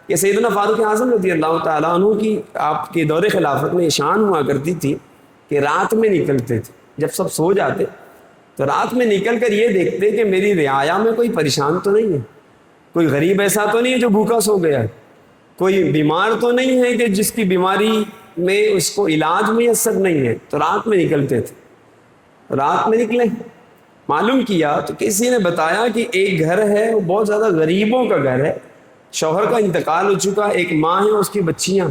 کہ سیدنا فاروق اعظم رضی اللہ تعالیٰ عنہ کی آپ کے دور خلافت میں شان ہوا کرتی تھی کہ رات میں نکلتے تھے، جب سب سو جاتے تو رات میں نکل کر یہ دیکھتے کہ میری رعایا میں کوئی پریشان تو نہیں ہے، کوئی غریب ایسا تو نہیں ہے جو بھوکا سو گیا ہے، کوئی بیمار تو نہیں ہے کہ جس کی بیماری میں اس کو علاج میسر نہیں ہے، تو رات میں نکلتے تھے۔ رات میں نکلے، معلوم کیا تو کسی نے بتایا کہ ایک گھر ہے، وہ بہت زیادہ غریبوں کا گھر ہے، شوہر کا انتقال ہو چکا، ایک ماں ہے، اس کی بچیاں،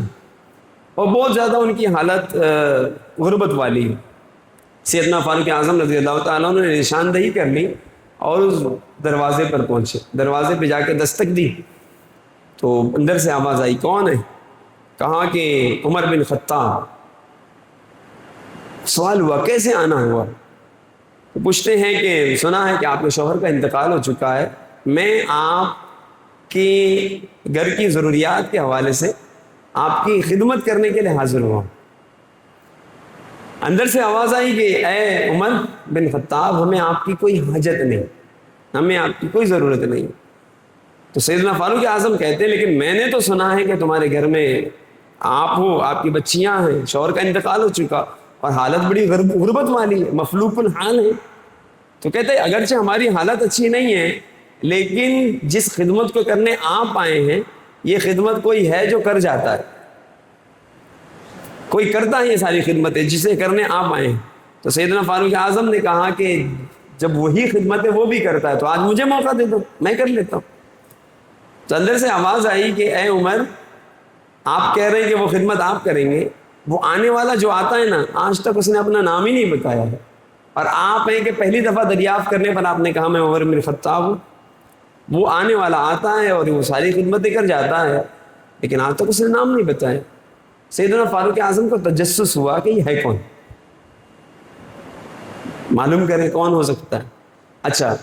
اور بہت زیادہ ان کی حالت غربت والی ہے۔ سیدنا فاروق اعظم رضی اللہ تعالیٰ عنہ نے نشاندہی کر لی اور اس دروازے پر پہنچے، دروازے پہ جا کے دستک دی تو اندر سے آواز آئی، کون ہے؟ کہا کہ عمر بن خطاب۔ سوال ہوا کیسے آنا ہوا؟ تو پوچھتے ہیں کہ سنا ہے کہ آپ کے شوہر کا انتقال ہو چکا ہے، میں آپ کی گھر کی ضروریات کے حوالے سے آپ کی خدمت کرنے کے لیے حاضر ہوا۔ اندر سے آواز آئی کہ اے عمر بن خطاب، ہمیں آپ کی کوئی حاجت نہیں، ہمیں آپ کی کوئی ضرورت نہیں۔ تو سیدنا فاروق اعظم کہتے ہیں لیکن میں نے تو سنا ہے کہ تمہارے گھر میں آپ ہو، آپ کی بچیاں ہیں، شوہر کا انتقال ہو چکا اور حالت بڑی غربت والی ہے، مفلوق الحال ہے۔ تو کہتے ہیں اگرچہ ہماری حالت اچھی نہیں ہے لیکن جس خدمت کو کرنے آپ آئے ہیں یہ خدمت کوئی ہے جو کر جاتا ہے، کوئی کرتا ہے یہ ساری خدمتیں جسے کرنے آپ آئے ہیں۔ تو سیدنا فاروق اعظم نے کہا کہ جب وہی خدمتیں وہ بھی کرتا ہے تو آج مجھے موقع دے دو، میں کر لیتا ہوں۔ تو اندر سے آواز آئی کہ اے عمر، آپ کہہ رہے ہیں کہ وہ خدمت آپ کریں گے، وہ آنے والا جو آتا ہے نا، آج تک اس نے اپنا نام ہی نہیں بتایا ہے، اور آپ ہیں کہ پہلی دفعہ دریافت کرنے پر آپ نے کہا میں عمر بن خطاب ہوں۔ وہ آنے والا آتا ہے اور وہ ساری خدمتیں کر جاتا ہے لیکن آج تک اس نے نام نہیں بتایا۔ سیدنا فاروق اعظم کو تجسس ہوا کہ یہ ہے کون، معلوم کریں کون ہو سکتا ہے۔ اچھا،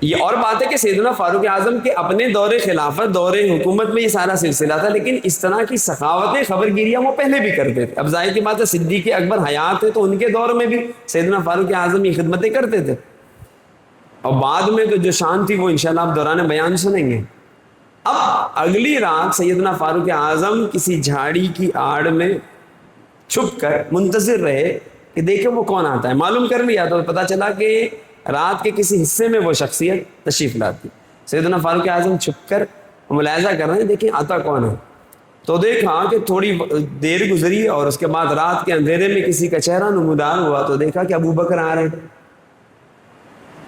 یہ اور بات ہے کہ سیدنا فاروق اعظم کے اپنے دور خلافت، دور حکومت میں یہ سارا سلسلہ تھا، لیکن اس طرح کی سخاوتیں، خبرگیریاں وہ پہلے بھی کرتے تھے۔ اب ظاہر کی بات ہے صدیق اکبر حیات ہے تو ان کے دور میں بھی سیدنا فاروق اعظم یہ خدمتیں کرتے تھے، اور بعد میں تو جو شان تھی وہ انشاءاللہ آپ دوران بیان سنیں گے۔ اب اگلی رات سیدنا فاروق اعظم کسی جھاڑی کی آڑ میں چھپ کر منتظر رہے کہ دیکھیں وہ کون آتا ہے۔ معلوم کر لیا تو پتہ چلا کہ رات کے کسی حصے میں وہ شخصیت تشریف لاتی۔ سیدنا فاروق اعظم چھپ کر ملاحظہ کر رہے ہیں دیکھیں آتا کون ہے۔ تو دیکھا کہ تھوڑی دیر گزری اور اس کے بعد رات کے اندھیرے میں کسی کا چہرہ نمودار ہوا تو دیکھا کہ ابو بکر آ رہے ہیں۔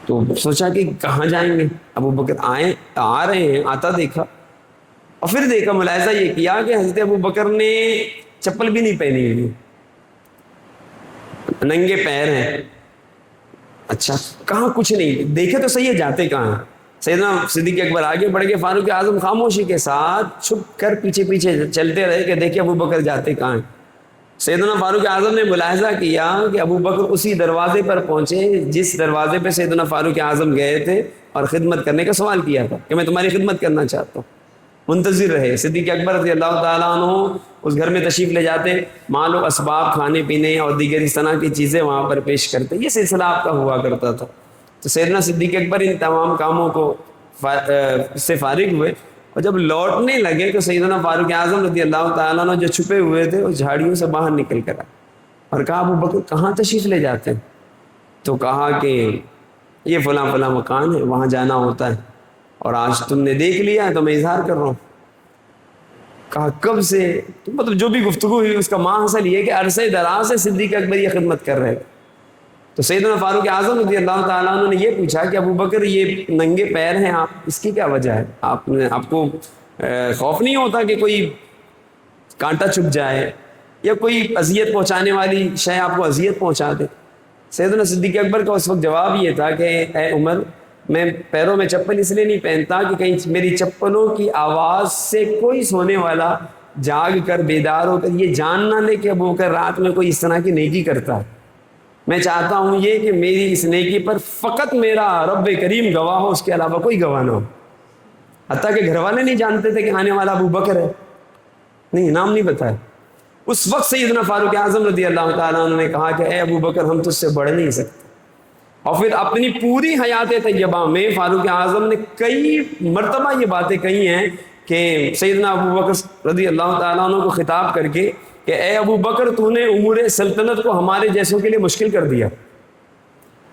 تو سوچا کہ کہاں جائیں گے، ابو بکر آ رہے ہیں، آتا دیکھا، اور پھر دیکھا، ملاحظہ یہ کیا کہ حضرت ابو بکر نے چپل بھی نہیں پہنی ہوئی، ننگے پیر ہیں۔ اچھا، کہاں کچھ نہیں، دیکھے تو صحیح ہے جاتے کہاں ہیں۔ سیدنا صدیق اکبر آگے بڑھ کے فاروق اعظم خاموشی کے ساتھ چھپ کر پیچھے پیچھے چلتے رہے کہ دیکھیں ابو بکر جاتے کہاں ہیں۔ سیدنا فاروق اعظم نے ملاحظہ کیا کہ ابو بکر اسی دروازے پر پہنچے جس دروازے پہ سیدنا فاروق اعظم گئے تھے اور خدمت کرنے کا سوال کیا تھا کہ میں تمہاری خدمت کرنا چاہتا ہوں۔ منتظر رہے۔ صدیق اکبر رضی اللہ تعالیٰ عنہ اس گھر میں تشریف لے جاتے، مال و اسباب، کھانے پینے اور دیگر اس طرح کی چیزیں وہاں پر پیش کرتے، یہ سلسلہ آپ کا ہوا کرتا تھا۔ تو سیدنا صدیق اکبر ان تمام کاموں کو سے فارغ ہوئے، اور جب لوٹنے لگے تو سیدنا فاروق اعظم رضی اللہ تعالیٰ عنہ جو چھپے ہوئے تھے اس جھاڑیوں سے باہر نکل کر آئے اور کہا ابو بکر کہاں تشریف لے جاتے ہیں؟ تو کہا کہ یہ فلاں فلاں مکان ہے، وہاں جانا ہوتا ہے، اور آج تم نے دیکھ لیا ہے تو میں اظہار کر رہا ہوں۔ کہا کب سے؟ تو مطلب جو بھی گفتگو ہوئی اس کا ماحصل یہ کہ عرصے دراز سے صدیق اکبر یہ خدمت کر رہے تھے۔ تو سیدنا فاروق اعظم رضی اللہ تعالیٰ عنہ نے یہ پوچھا کہ ابو بکر یہ ننگے پیر ہیں آپ، اس کی کیا وجہ ہے؟ آپ کو خوف نہیں ہوتا کہ کوئی کانٹا چبھ جائے یا کوئی اذیت پہنچانے والی شے آپ کو اذیت پہنچا دے؟ سیدنا صدیق اکبر کا اس وقت جواب یہ تھا کہ اے عمر، میں پیروں میں چپل اس لیے نہیں پہنتا کہ کہیں میری چپلوں کی آواز سے کوئی سونے والا جاگ کر بیدار ہو کر یہ جان نہ لے کہ ابو بکر رات میں کوئی اس طرح کی نیکی کرتا ہے۔ میں چاہتا ہوں یہ کہ میری اس نیکی پر فقط میرا رب کریم گواہ ہو، اس کے علاوہ کوئی گواہ نہ ہو۔ حتیٰ کہ گھر والے نہیں جانتے تھے کہ آنے والا ابو بکر ہے، نہیں، نام نہیں بتایا۔ اس وقت سیدنا فاروق اعظم رضی اللہ تعالیٰ عنہ نے کہا کہ اے ابو بکر ہم تجھ سے بڑھ نہیں سکتے۔ اور پھر اپنی پوری حیات طیبہ میں فاروق اعظم نے کئی مرتبہ یہ باتیں کہی ہیں کہ سیدنا ابو بکر رضی اللہ تعالیٰ عنہ کو خطاب کر کے کہ اے ابو بکر تو نے امور سلطنت کو ہمارے جیسوں کے لیے مشکل کر دیا،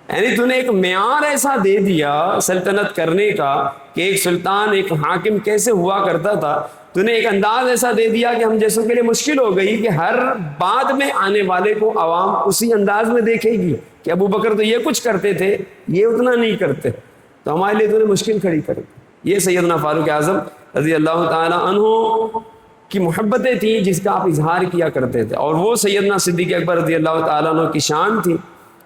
یعنی تو نے ایک معیار ایسا دے دیا سلطنت کرنے کا کہ ایک سلطان ایک حاکم کیسے ہوا کرتا تھا، تو نے ایک انداز ایسا دے دیا کہ ہم جیسوں کے لیے مشکل ہو گئی کہ ہر بعد میں آنے والے کو عوام اسی انداز میں دیکھے گی کہ ابو بکر تو یہ کچھ کرتے تھے، یہ اتنا نہیں کرتے، تو ہمارے لیے تو نے مشکل کھڑی کر دی۔ یہ سیدنا فاروق اعظم رضی اللہ تعالی عنہ کی محبتیں تھیں جس کا آپ اظہار کیا کرتے تھے، اور وہ سیدنا صدیق اکبر رضی اللہ تعالیٰ عنہ کی شان تھی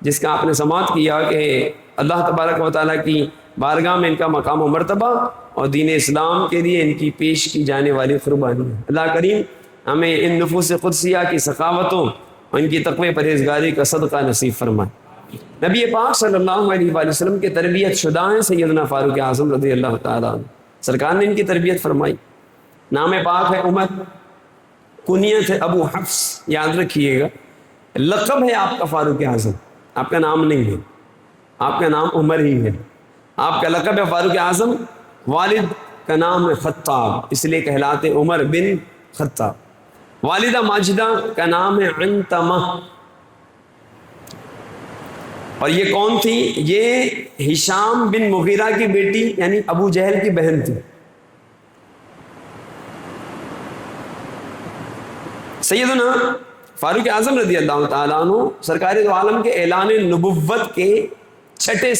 جس کا آپ نے سماعت کیا کہ اللہ تبارک و تعالیٰ کی بارگاہ میں ان کا مقام و مرتبہ اور دین اسلام کے لیے ان کی پیش کی جانے والی قربانی ہے۔ اللہ کریم ہمیں ان نفوس قدسیہ کی سخاوتوں اور ان کی تقوی پرہیزگاری کا صدقہ نصیب فرمائے۔ نبی پاک صلی اللہ علیہ وآلہ وسلم کے تربیت شدہ ہیں سیدنا فاروق اعظم رضی اللہ تعالیٰ عنہ، سرکار نے ان کی تربیت فرمائی۔ نام پاک ہے عمر، کنیت ہے ابو حفص، یاد رکھیے گا، لقب ہے آپ کا فاروق اعظم، آپ کا نام نہیں ہے، آپ کا نام عمر ہی ہے، آپ کا لقب ہے فاروق اعظم، والد کا نام ہے خطاب، اس لیے کہلاتے عمر بن خطاب، والدہ ماجدہ کا نام ہے عنتمہ، اور یہ کون تھی؟ یہ ہشام بن مغیرہ کی بیٹی یعنی ابو جہل کی بہن تھی۔ سیدنا فاروق اعظم رضی اللہ تعالیٰ عنہ سرکار دو عالم کے اعلان نبوت کے 6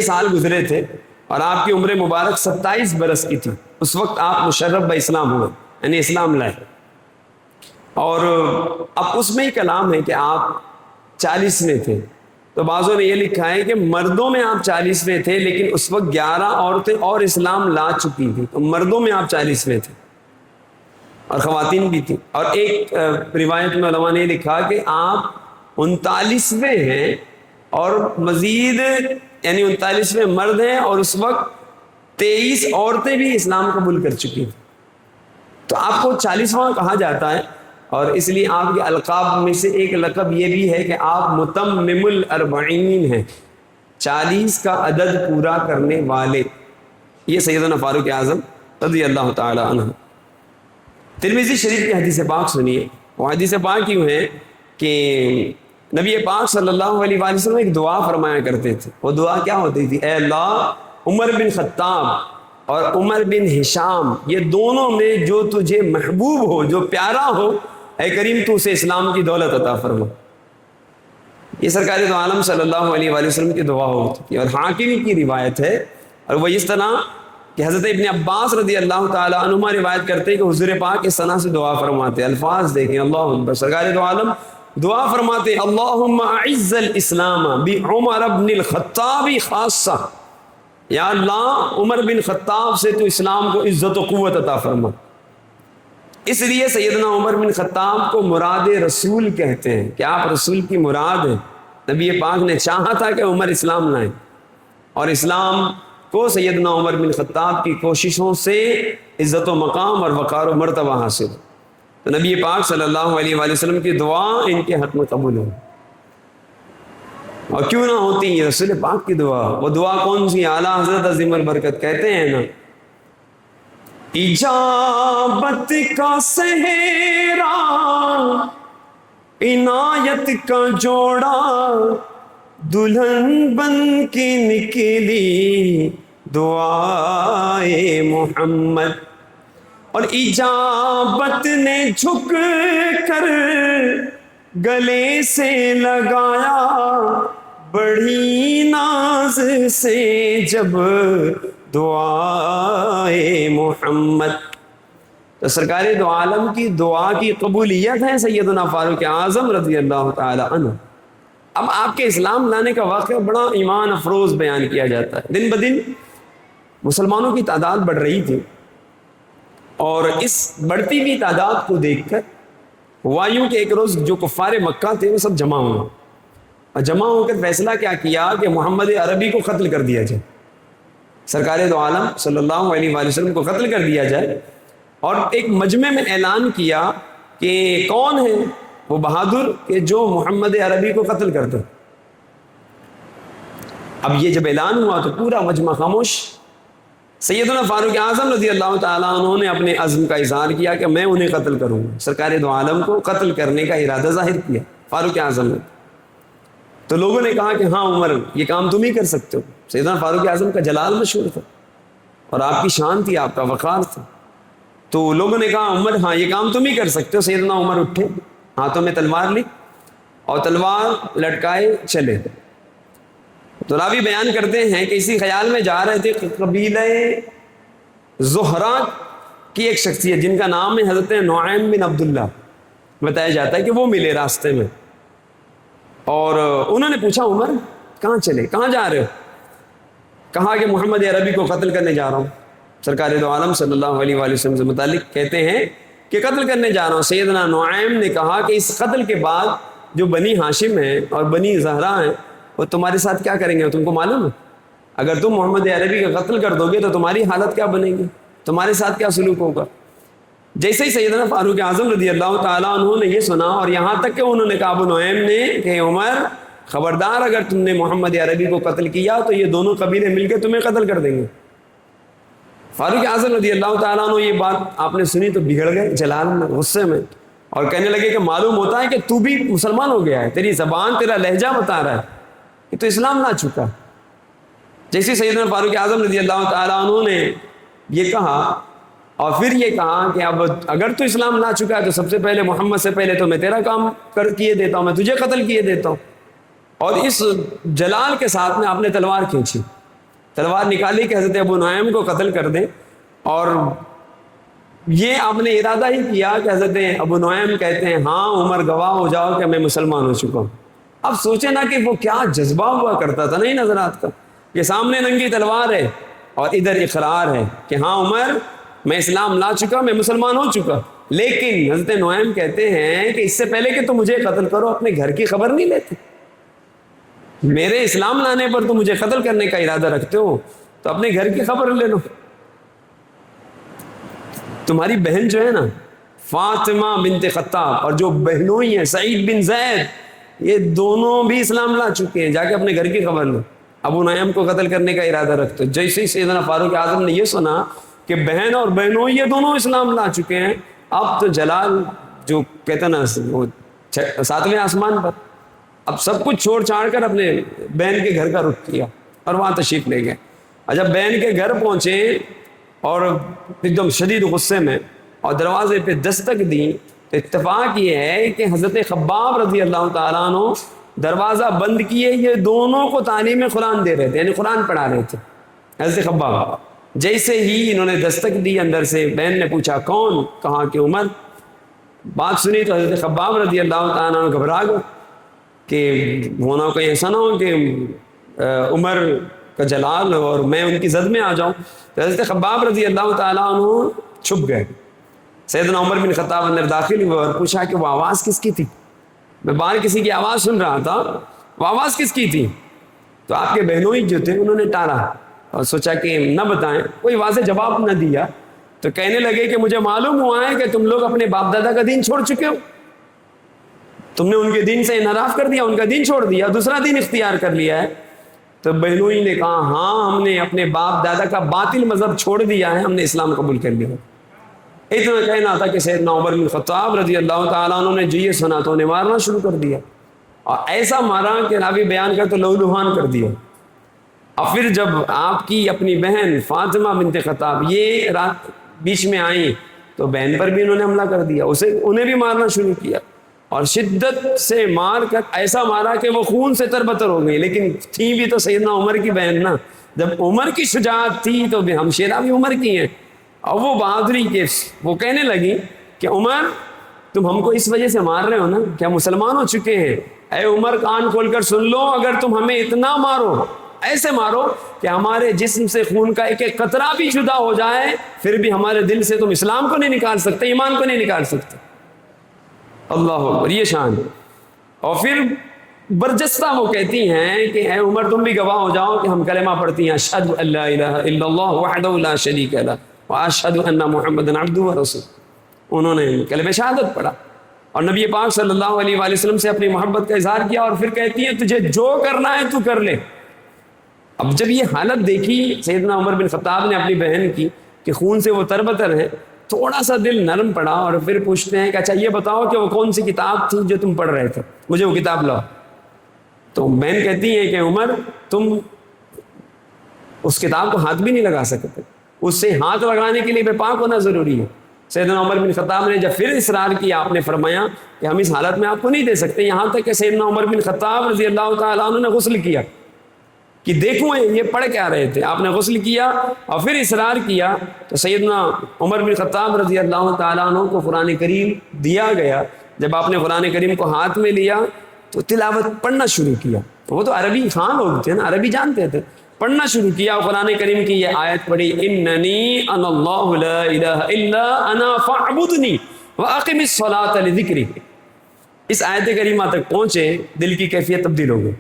سال گزرے تھے، اور آپ کی عمر مبارک 27 برس کی تھی۔ اس وقت آپ مشرف باسلام ہوئے، یعنی اسلام لائے، اور اب اس میں ہی کلام ہے کہ آپ 40 میں تھے، تو بعضوں نے یہ لکھا ہے کہ مردوں میں آپ 40 میں تھے، لیکن اس وقت 11 عورتیں اور اسلام لا چکی تھی، تو مردوں میں آپ 40 میں تھے اور خواتین بھی تھی۔ اور ایک روایت میں علماء نے لکھا کہ آپ 39ویں ہیں، اور مزید یعنی 39ویں مرد ہیں، اور اس وقت 23 عورتیں بھی اسلام قبول کر چکی ہیں، تو آپ کو 40واں کہا جاتا ہے، اور اس لیے آپ کے القاب میں سے ایک لقب یہ بھی ہے کہ آپ متمم الاربعین ہیں، 40 کا عدد پورا کرنے والے۔ یہ سیدنا فاروق اعظم رضی اللہ تعالی عنہ۔ ترمذی شریف کی حدیث پاک سنیے، وہ حدیث پاک کیوں ہے کہ نبی پاک صلی اللہ علیہ وآلہ وسلم ایک دعا فرمایا کرتے تھے۔ وہ دعا کیا ہوتی تھی؟ اے اللہ، عمر بن خطاب اور عمر بن ہشام، یہ دونوں میں جو تجھے محبوب ہو، جو پیارا ہو، اے کریم تو اسے اسلام کی دولت عطا فرما۔ یہ سرکار دو عالم صلی اللہ علیہ وآلہ وسلم کی دعا ہوتی تھی، اور حاکم کی روایت ہے، اور وہ اس طرح کہ حضرت ابن عباس رضی اللہ تعالی عنہما روایت کرتے ہیں کہ حضور پاک اس طرح سے دعا فرماتے، الفاظ دیکھیں، اللہ اکبر، سرکار دو عالم دعا فرماتے، اللہم اعز الاسلام بعمر بن الخطاب خاصہ، یا اللہ عمر بن خطاب سے تو اسلام کو عزت و قوت عطا فرما۔ اس لیے سیدنا عمر بن خطاب کو مراد رسول کہتے ہیں کہ آپ رسول کی مراد ہیں۔ نبی پاک نے چاہا تھا کہ عمر اسلام لائیں، اور اسلام کو سیدنا عمر بن خطاب کی کوششوں سے عزت و مقام اور وقار و مرتبہ حاصل، تو نبی پاک صلی اللہ علیہ وآلہ وسلم کی دعا ان کے حق میں قبول ہو۔ اور کیوں نہ ہوتی یہ رسول پاک کی دعا؟ وہ دعا کون سی؟ اعلیٰ حضرت عظیم البرکت کہتے ہیں نا، اجابت کا صحرا عنایت کا جوڑا، دلہن بن کے نکلی دعائے محمد، اور اجابت نے جھک کر گلے سے لگایا، بڑی ناز سے جب دعائے محمد۔ تو سرکار دو عالم کی دعا کی قبولیت ہے سیدنا فاروق اعظم رضی اللہ تعالی عنہ۔ اب آپ کے اسلام لانے کا واقعہ بڑا ایمان افروز بیان کیا جاتا ہے۔ دن بدن مسلمانوں کی تعداد بڑھ رہی تھی، اور اس بڑھتی ہوئی تعداد کو دیکھ کر ہوا یوں کہ ایک روز جو کفار مکہ تھے وہ سب جمع ہوئے، اور جمع ہو کر فیصلہ کیا کیا کہ محمد عربی کو قتل کر دیا جائے، سرکار دو عالم صلی اللہ علیہ وآلہ وسلم کو قتل کر دیا جائے، اور ایک مجمع میں اعلان کیا کہ کون ہے وہ بہادر کہ جو محمد عربی کو قتل کرتے۔ اب یہ جب اعلان ہوا تو پورا مجمع خاموش، سیدنا فاروق اعظم رضی اللہ تعالیٰ عنہ نے اپنے عزم کا اظہار کیا کہ میں انہیں قتل کروں گا. سرکار دو عالم کو قتل کرنے کا ارادہ ظاہر کیا فاروق اعظم نے. تو لوگوں نے کہا کہ ہاں عمر یہ کام تم ہی کر سکتے ہو. سیدنا فاروق اعظم کا جلال مشہور تھا اور آپ کی شان تھی, آپ کا وقار تھا. تو لوگوں نے کہا عمر ہاں یہ کام تم ہی کر سکتے ہو. سیدنا عمر اٹھے, ہاتھوں میں تلوار لی اور تلوار لٹکائے چلے. تو راوی بیان کرتے ہیں کہ اسی خیال میں جا رہے تھے کہ قبیلہ زہرا کی ایک شخصیت جن کا نام ہے حضرت نعیم بن عبداللہ, بتایا جاتا ہے کہ وہ ملے راستے میں اور انہوں نے پوچھا عمر کہاں چلے, کہاں جا رہے ہو؟ کہا کہ محمد عربی کو قتل کرنے جا رہا ہوں. سرکار دو عالم صلی اللہ علیہ وآلہ وسلم سے متعلق کہتے ہیں کہ قتل کرنے جا رہا ہوں. سیدنا نعیم نے کہا کہ اس قتل کے بعد جو بنی ہاشم ہیں اور بنی زہرا ہیں وہ تمہارے ساتھ کیا کریں گے تم کو معلوم ہے؟ اگر تم محمد عربی کا قتل کر دو گے تو تمہاری حالت کیا بنے گی, تمہارے ساتھ کیا سلوک ہوگا. جیسے ہی سیدنا فاروق اعظم رضی اللہ تعالیٰ عنہ نے یہ سنا اور یہاں تک کہ انہوں نے کہا ابو نعیم نے کہ عمر خبردار اگر تم نے محمد عربی کو قتل کیا تو یہ دونوں قبیلے مل کے تمہیں قتل کر دیں گے. فاروق اعظم رضی اللہ تعالیٰ عنہ یہ بات آپ نے سنی تو بگڑ گئے جلال میں, غصے میں, اور کہنے لگے کہ معلوم ہوتا ہے کہ تو بھی مسلمان ہو گیا ہے, تیری زبان تیرا لہجہ بتا رہا ہے کہ تو اسلام لا چکا. جیسے سیدنا فاروق اعظم رضی اللہ تعالیٰ عنہ نے یہ کہا اور پھر یہ کہا کہ اب اگر تو اسلام لا چکا ہے تو سب سے پہلے محمد سے پہلے تو میں تیرا کام کیے دیتا ہوں, میں تجھے قتل کیے دیتا ہوں. اور اس جلال کے ساتھ میں آپ نے تلوار کھینچی, تلوار نکالی کہ حضرت ابو نعیم کو قتل کر دیں. اور یہ آپ نے ارادہ ہی کیا کہ حضرت ابو نعیم کہتے ہیں ہاں عمر گواہ ہو جاؤ کہ میں مسلمان ہو چکا ہوں. اب سوچے نا کہ وہ کیا جذبہ ہوا کرتا تھا نہیں نظرات کا, کہ سامنے ننگی تلوار ہے اور ادھر اقرار ہے کہ ہاں عمر میں اسلام لا چکا, میں مسلمان ہو چکا. لیکن حضرت نعیم کہتے ہیں کہ اس سے پہلے کہ تم مجھے قتل کرو اپنے گھر کی خبر نہیں لیتے, میرے اسلام لانے پر تم مجھے قتل کرنے کا ارادہ رکھتے ہو تو اپنے گھر کی خبر لے لو. تمہاری بہن جو ہے نا فاطمہ بنت خطاب اور جو بہنوئی ہیں سعید بن زید, یہ دونوں بھی اسلام لا چکے ہیں, جا کے اپنے گھر کی خبر لو. ابو نعیم کو قتل کرنے کا ارادہ رکھتے ہو. جیسے ہی سیدنا فاروق اعظم نے یہ سنا کہ بہن اور بہنوں یہ دونوں اسلام لا چکے ہیں, اب تو جلال جو کہتے ہیں نا وہ 7ویں آسمان پر, اب سب کچھ چھوڑ چھاڑ کر اپنے بہن کے گھر کا رخ کیا اور وہاں تشریف لے گئے. جب بہن کے گھر پہنچے اور ایک دم شدید غصے میں اور دروازے پہ دستک دی تو اتفاق یہ ہے کہ حضرت خباب رضی اللہ تعالیٰ عنہ دروازہ بند کیے, یہ دونوں کو تعلیم قرآن دے رہے تھے, یعنی قرآن پڑھا رہے تھے حضرت خباب. جیسے ہی انہوں نے دستک دی اندر سے, بہن نے پوچھا کون, کہا کہ عمر. بات سنی تو حضرت خباب رضی اللہ تعالیٰ عنہ گھبرا گئے کہ ہونا کوئی ایسا نہ ہو کہ عمر کا جلال اور میں ان کی زد میں آ جاؤں. تو حضرت خباب رضی اللہ تعالیٰ عنہ چھپ گئے. سیدنا عمر بن خطاب اندر داخل ہوئے اور پوچھا کہ وہ آواز کس کی تھی؟ میں باہر کسی کی آواز سن رہا تھا, وہ آواز کس کی تھی؟ تو آپ کے بہنوئی جو تھے انہوں نے ٹالا اور سوچا کہ نہ بتائیں, کوئی واضح جواب نہ دیا. تو کہنے لگے کہ مجھے معلوم ہوا ہے کہ تم لوگ اپنے باپ دادا کا دین چھوڑ چکے ہو, تم نے ان کے دین سے انحراف کر دیا, ان کا دین چھوڑ دیا, دوسرا دین اختیار کر لیا ہے. تو بہنوئی نے کہا ہاں ہم نے اپنے باپ دادا کا باطل مذہب چھوڑ دیا ہے, ہم نے اسلام قبول کر لیا. اتنا کہنا تھا کہ سیدنا عمر بن خطاب رضی اللہ تعالیٰ عنہ نے جو یہ سنا تو انہیں مارنا شروع کر دیا, اور ایسا مارا کہ راوی بیان کر تو لہولہان کر دیا. اور پھر جب آپ کی اپنی بہن فاطمہ بنت خطاب یہ رات بیچ میں آئیں تو بہن پر بھی انہوں نے حملہ کر دیا, انہیں بھی مارنا شروع کیا, اور شدت سے مار کر ایسا مارا کہ وہ خون سے تربتر ہو گئی. لیکن تھی بھی تو سیدنا عمر کی بہن نا, جب عمر کی شجاعت تھی تو ہمشیرہ بھی عمر کی ہیں, اور وہ بہادری کے وہ کہنے لگی کہ عمر تم ہم کو اس وجہ سے مار رہے ہو نا, کیا مسلمان ہو چکے ہیں؟ اے عمر کان کھول کر سن لو, اگر تم ہمیں اتنا مارو, ایسے مارو کہ ہمارے جسم سے خون کا ایک ایک قطرہ بھی جدا ہو جائے, پھر بھی ہمارے دل سے تم اسلام کو نہیں نکال سکتے, ایمان کو نہیں نکال سکتے. اللہ اکبر, یہ شان ہے. اور پھر برجستہ وہ کہتی ہیں کہ اے عمر تم بھی گواہ ہو جاؤ کہ ہم کلمہ پڑھتی ہیں اشہد ان لا الہ الا اللہ وحدہ لا شریک لہ واشہد ان محمدا عبدہ ورسولہ. انہوں نے کلمہ شہادت پڑھا اور نبی پاک صلی اللہ علیہ وآلہ وسلم سے اپنی محبت کا اظہار کیا, اور پھر کہتی ہیں تجھے جو کرنا ہے تو کر لے, اب جب یہ حالت دیکھی سیدنا عمر بن خطاب نے اپنی بہن کی کہ خون سے وہ تربتر ہے، تھوڑا سا دل نرم پڑا، اور پھر پوچھتے ہیں کہ اچھا یہ بتاؤ کہ وہ کون سی کتاب تھی جو تم پڑھ رہے تھے، مجھے وہ کتاب لاؤ۔ تو بہن کہتی ہے کہ عمر تم اس کتاب کو ہاتھ بھی نہیں لگا سکتے، اس سے ہاتھ لگانے کے لیے بے پاک ہونا ضروری ہے۔ سیدنا عمر بن خطاب نے جب پھر اصرار کیا، آپ نے فرمایا کہ ہم اس حالت میں آپ کو نہیں دے سکتے، یہاں تک کہ سیدنا عمر بن خطاب رضی اللہ تعالیٰ عنہ نے غسل کیا کہ دیکھوں یہ پڑھ کیا رہے تھے۔ آپ نے غسل کیا اور پھر اصرار کیا تو سیدنا عمر بن خطاب رضی اللہ تعالیٰ عنہ کو قرآن کریم دیا گیا۔ جب آپ نے قرآن کریم کو ہاتھ میں لیا تو تلاوت پڑھنا شروع کیا۔ وہ تو عربی خان لوگ تھے نا، عربی جانتے تھے، پڑھنا شروع کیا۔ قرآن کریم کی یہ آیت پڑھی، اننی انا اللہ لا الہ الا انا فاعبدنی واقم الصلاۃ لذکری۔ اس آیت کریمہ تک پہنچے، دل کی کیفیت تبدیل ہو گئی،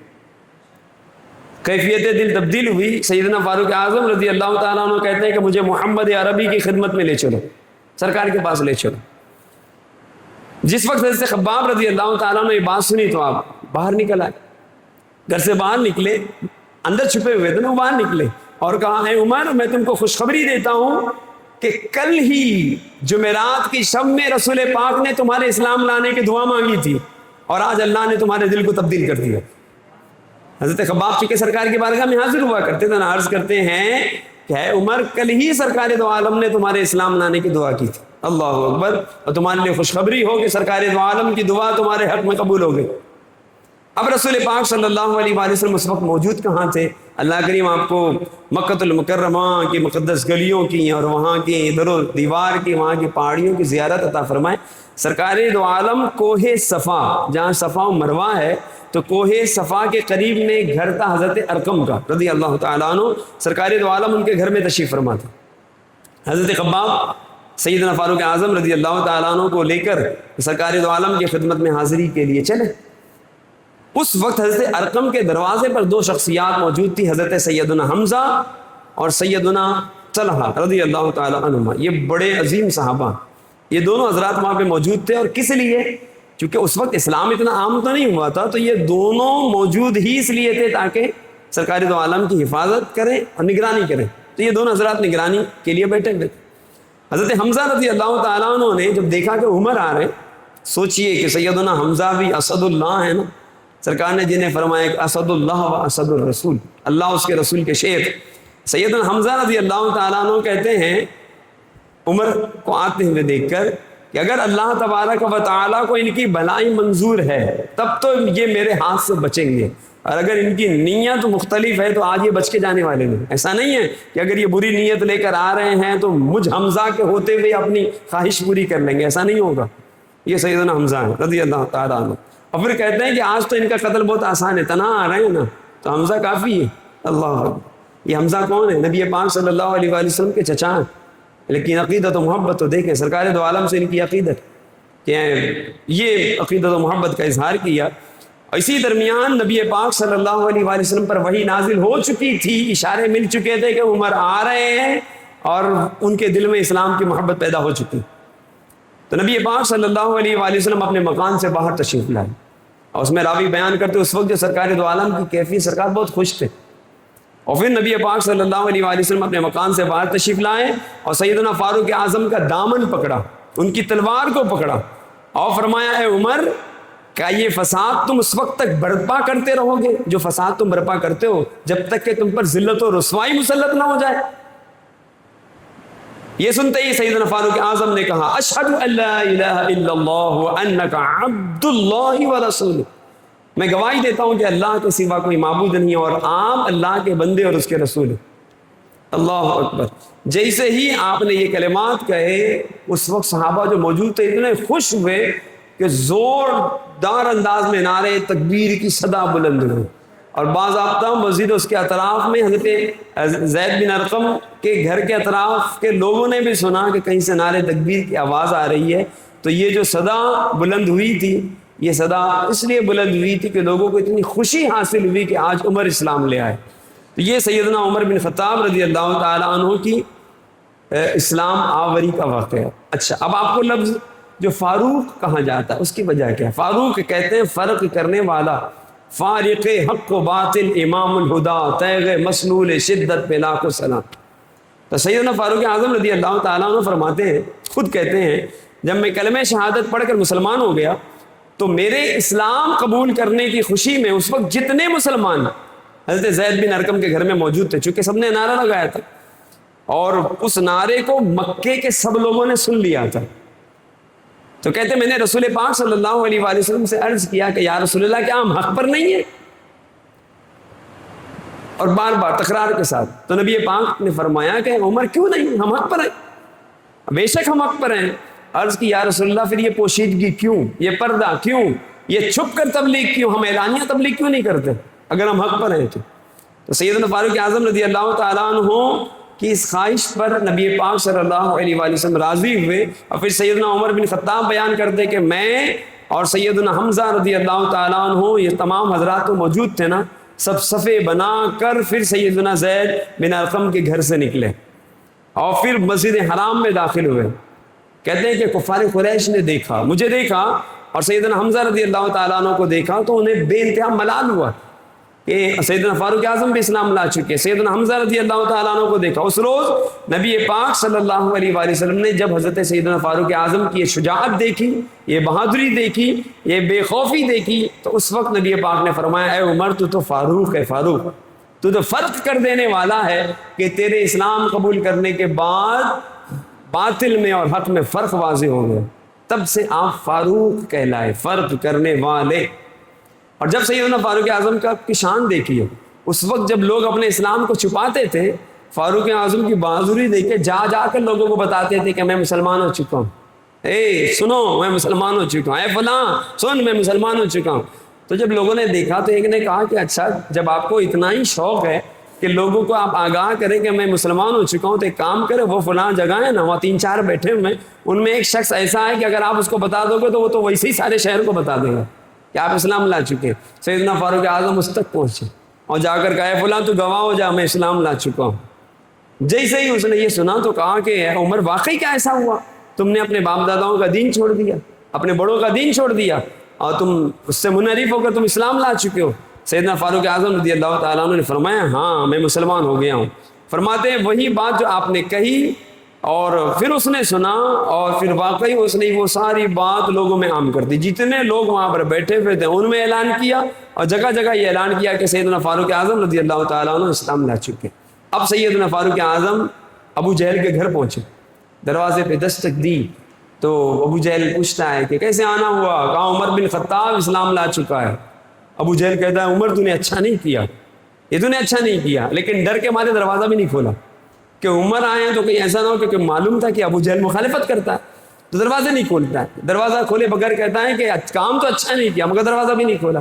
کیفیت دل تبدیل ہوئی۔ سیدنا فاروق اعظم رضی اللہ تعالیٰ عنہ کہتے ہیں کہ مجھے محمد عربی کی خدمت میں لے چلو، سرکار کے پاس لے چلو۔ جس وقت حضرت خباب رضی اللہ تعالیٰ عنہ یہ بات سنی تو آپ باہر نکل آئے، گھر سے باہر نکلے، اندر چھپے ہوئے تھے، وہ باہر نکلے اور کہا، اے عمر میں تم کو خوشخبری دیتا ہوں کہ کل ہی جمعرات کی شب میں رسول پاک نے تمہارے اسلام لانے کی دعا مانگی تھی اور آج اللہ نے تمہارے دل کو تبدیل کر دیا۔ حضرت خباب چونکہ سرکار کی بارگاہ میں حاضر ہوا کرتے تھے، عرض کرتے ہیں کہ اے عمر کل ہی سرکار دو عالم نے تمہارے اسلام لانے کی دعا کی تھی، اللہ اکبر، اور تمہارے لیے خوشخبری ہو کہ سرکار دو عالم کی دعا تمہارے حق میں قبول ہو گئی۔ اب رسول پاک صلی اللہ علیہ وآلہ وسلم اس وقت موجود کہاں تھے؟ اللہ کریم آپ کو مکۃ المکرمہ کی مقدس گلیوں کی اور وہاں کی در و دیوار کی، وہاں کی پہاڑیوں کی زیارت عطا فرمائے۔ سرکار دو عالم کوہ صفا، جہاں صفا و مروہ ہے، تو کوہ صفا کے قریب میں گھر تھا حضرت ارقم کا رضی اللہ تعالیٰ عنہ، سرکار دو عالم ان کے گھر میں تشریف فرما تھا۔ حضرت خباب سیدنا فاروق اعظم رضی اللہ تعالیٰ عنہ کو لے کر سرکار دو عالم کی خدمت میں حاضری کے لیے چلے۔ اس وقت حضرت ارقم کے دروازے پر دو شخصیات موجود تھی، حضرت سیدنا حمزہ اور سیدنا طلحہ رضی اللہ تعالیٰ عنہما۔ یہ بڑے عظیم صحابہ، یہ دونوں حضرات وہاں پہ موجود تھے، اور کس لیے؟ چونکہ اس وقت اسلام اتنا عام تو نہیں ہوا تھا، تو یہ دونوں موجود ہی اس لیے تھے تاکہ سرکار دو عالم کی حفاظت کریں اور نگرانی کریں۔ تو یہ دونوں حضرات نگرانی کے لیے بیٹھے ہوئے تھے۔ حضرت حمزہ رضی اللہ تعالیٰ عنہ نے جب دیکھا کہ عمر آ رہے، سوچئے کہ سیدنا حمزہ بھی اسد اللہ ہے نا، سرکار نے جنہیں فرمایا کہ اسد اللہ و اسد الرسول، اللہ اس کے رسول کے شیر۔ سیدنا حمزہ رضی اللہ تعالیٰ عنہ کہتے ہیں عمر کو آتے ہوئے دیکھ کر کہ اگر اللہ تبارک و تعالیٰ کو ان کی بھلائی منظور ہے تب تو یہ میرے ہاتھ سے بچیں گے، اور اگر ان کی نیت مختلف ہے تو آج یہ بچ کے جانے والے نہیں۔ ایسا نہیں ہے کہ اگر یہ بری نیت لے کر آ رہے ہیں تو مجھ حمزہ کے ہوتے ہوئے اپنی خواہش پوری کر لیں گے، ایسا نہیں ہوگا۔ یہ سیدنا حمزہ ہیں رضی اللہ تعالیٰ عنہ۔ اور پھر کہتے ہیں کہ آج تو ان کا قتل بہت آسان ہے، تنہا آ رہے ہیں نا، تو حمزہ کافی ہے۔ اللہ، یہ حمزہ کون ہے؟ نبی پاک صلی اللہ علیہ وآلہ وسلم کے چچا ہیں، لیکن عقیدت و محبت تو دیکھیں سرکار دو عالم سے ان کی عقیدت، کہ یہ عقیدت و محبت کا اظہار کیا۔ اسی درمیان نبی پاک صلی اللہ علیہ وآلہ وسلم پر وحی نازل ہو چکی تھی، اشارے مل چکے تھے کہ عمر آ رہے ہیں، اور ان کے دل میں اسلام کی محبت پیدا ہو چکی۔ تو نبی پاک صلی اللہ علیہ وآلہ وسلم اپنے مکان سے باہر تشریف لائے، اور اس میں راوی بیان کرتے اس وقت جو سرکار دو عالم کی کیفیت، سرکار بہت خوش تھے۔ اور پھر نبی پاک صلی اللہ علیہ وآلہ وسلم اپنے مکان سے باہر تشریف لائے اور سیدنا فاروق اعظم کا دامن پکڑا، ان کی تلوار کو پکڑا اور فرمایا، اے عمر، کیا یہ فساد تم اس وقت تک برپا کرتے رہو گے جو فساد تم برپا کرتے ہو جب تک کہ تم پر ذلت و رسوائی مسلط نہ ہو جائے؟ یہ سنتے ہی سیدنا فاروق اعظم نے کہا، اشہد ان لا الہ الا اللہ وانک عبد اللہ ورسولہ، میں گواہی دیتا ہوں کہ اللہ کے سوا کوئی معبود نہیں اور آپ اللہ کے بندے اور اس کے رسول ہیں۔ اللہ اکبر۔ جیسے ہی آپ نے یہ کلمات کہے، اس وقت صحابہ جو موجود تھے اتنے خوش ہوئے کہ زوردار انداز میں نعرے تکبیر کی صدا بلند ہوئی، اور باضابطہ مسجد اس کے اطراف میں حضرت زید بن ارقم کے گھر کے اطراف کے لوگوں نے بھی سنا کہ کہیں سے نعرے تکبیر کی آواز آ رہی ہے۔ تو یہ جو صدا بلند ہوئی تھی، یہ صدا اس لیے بلند ہوئی تھی کہ لوگوں کو اتنی خوشی حاصل ہوئی کہ آج عمر اسلام لے آئے۔ تو یہ سیدنا عمر بن خطاب رضی اللہ تعالیٰ عنہ کی اسلام آوری کا واقعہ ہے۔ اچھا، اب آپ کو لفظ جو فاروق کہا جاتا ہے اس کی وجہ کیا ہے؟ فاروق کہتے ہیں فرق کرنے والا، فارق حق و باطل امام الہدا تیغ مسلول شدت پہ لاکھ و سلام. تو سیدنا فاروق اعظم رضی اللہ تعالیٰ عنہ فرماتے ہیں، خود کہتے ہیں، جب میں کلمہ شہادت پڑھ کر مسلمان ہو گیا تو میرے اسلام قبول کرنے کی خوشی میں اس وقت جتنے مسلمان حضرت زید بن ارقم کے گھر میں موجود تھے، چونکہ سب نے نعرہ لگایا تھا اور اس نعرے کو مکے کے سب لوگوں نے سن لیا تھا، تو کہتے میں نے رسول پاک صلی اللہ علیہ وآلہ وسلم سے عرض کیا کہ یا رسول اللہ کیا ہم حق پر نہیں ہیں؟ اور بار بار تکرار کے ساتھ. تو نبی پاک نے فرمایا کہ عمر کیوں نہیں، ہم حق پر ہیں، بے شک ہم حق پر ہیں. عرض کی یا رسول اللہ پھر یہ پوشیدگی کیوں، یہ پردہ کیوں، یہ چھپ کر تبلیغ کیوں، ہم اعلانیہ تبلیغ کیوں نہیں کرتے اگر ہم حق پر ہیں تو سیدنا فاروق اعظم رضی اللہ تعالیٰ عنہ کی اس خواہش پر نبی پاک صلی اللہ علیہ وآلہ وسلم راضی ہوئے. اور پھر سیدنا عمر بن خطاب بیان کرتے کہ میں اور سیدنا حمزہ رضی اللہ تعالیٰ عنہ، یہ تمام حضرات تو موجود تھے نا، سب صفے بنا کر پھر سیدنا زید بن ارقم کے گھر سے نکلے اور پھر مسجد حرام میں داخل ہوئے. کہتے ہیں کہ کفار قریش نے دیکھا، مجھے دیکھا اور سیدنا حمزہ رضی اللہ تعالیٰ عنہ کو دیکھا تو انہیں بے انتہا ملال ہوا کہ سیدنا فاروق اعظم بھی اسلام لا چکے. سیدنا حمزہ رضی اللہ تعالیٰ عنہ کو دیکھا. اس روز نبی پاک صلی اللہ علیہ وآلہ وسلم نے جب حضرت سیدنا فاروق اعظم کی یہ شجاعت دیکھی، یہ بہادری دیکھی، یہ بے خوفی دیکھی، تو اس وقت نبی پاک نے فرمایا اے عمر تو فاروق ہے، فاروق تو فرق کر دینے والا ہے کہ تیرے اسلام قبول کرنے کے بعد باطل میں اور حق میں فرق واضح ہو گیا، تب سے آپ فاروق کہلائے، فرق کرنے والے. اور جب سیدنا فاروق اعظم کی شان دیکھی ہے، اس وقت جب لوگ اپنے اسلام کو چھپاتے تھے، فاروق اعظم کی بہادری دیکھ کے جا جا کر لوگوں کو بتاتے تھے کہ میں مسلمان ہو چکا ہوں، اے سنو میں مسلمان ہو چکا ہوں، اے فلاں سن میں مسلمان ہو چکا ہوں. تو جب لوگوں نے دیکھا تو ایک نے کہا کہ اچھا جب آپ کو اتنا ہی شوق ہے کہ لوگوں کو آپ آگاہ کریں کہ میں مسلمان ہو چکا ہوں، تو ایک کام کرے، وہ فلاں جگہ ہے نا، وہاں 3-4 بیٹھے ہوئے ہیں، ان میں ایک شخص ایسا ہے کہ اگر آپ اس کو بتا دو گے تو وہ تو ویسے ہی سارے شہر کو بتا دے گا کہ آپ اسلام لا چکے. سیدنا فاروق اعظم اس تک پہنچے اور جا کر کہا فلاں تو گواہ ہو جا میں اسلام لا چکا ہوں. جیسے ہی اس نے یہ سنا تو کہا کہ اے عمر واقعی کیا ایسا ہوا، تم نے اپنے باپ داداؤں کا دین چھوڑ دیا، اپنے بڑوں کا دین چھوڑ دیا اور تم اس سے منحرف ہو کر تم اسلام لا چکے ہو. سیدنا فاروق اعظم رضی اللہ تعالیٰ عنہ نے فرمایا ہاں میں مسلمان ہو گیا ہوں. فرماتے ہیں وہی بات جو آپ نے کہی اور پھر اس نے سنا اور پھر واقعی اس نے وہ ساری بات لوگوں میں عام کر دی. جتنے لوگ وہاں پر بیٹھے ہوئے تھے ان میں اعلان کیا اور جگہ جگہ یہ اعلان کیا کہ سیدنا فاروق اعظم رضی اللہ تعالیٰ عنہ اسلام لا چکے. اب سیدنا فاروق اعظم ابو جہل کے گھر پہنچے، دروازے پہ دستک دی تو ابو جہل پوچھتا ہے کہ کیسے آنا ہوا؟ کہا عمر بن خطاب اسلام لا چکا ہے. ابو جہل کہتا ہے عمر تو نے اچھا نہیں کیا، یہ تو نے اچھا نہیں کیا، لیکن ڈر کے مارے دروازہ بھی نہیں کھولا کہ عمر آئے ہیں تو کہیں ایسا نہ ہو، کیونکہ معلوم تھا کہ ابو جہل مخالفت کرتا ہے تو دروازے نہیں کھولتا ہے. دروازہ کھولے بغیر کہتا ہے کہ کام تو اچھا نہیں کیا، مگر دروازہ بھی نہیں کھولا.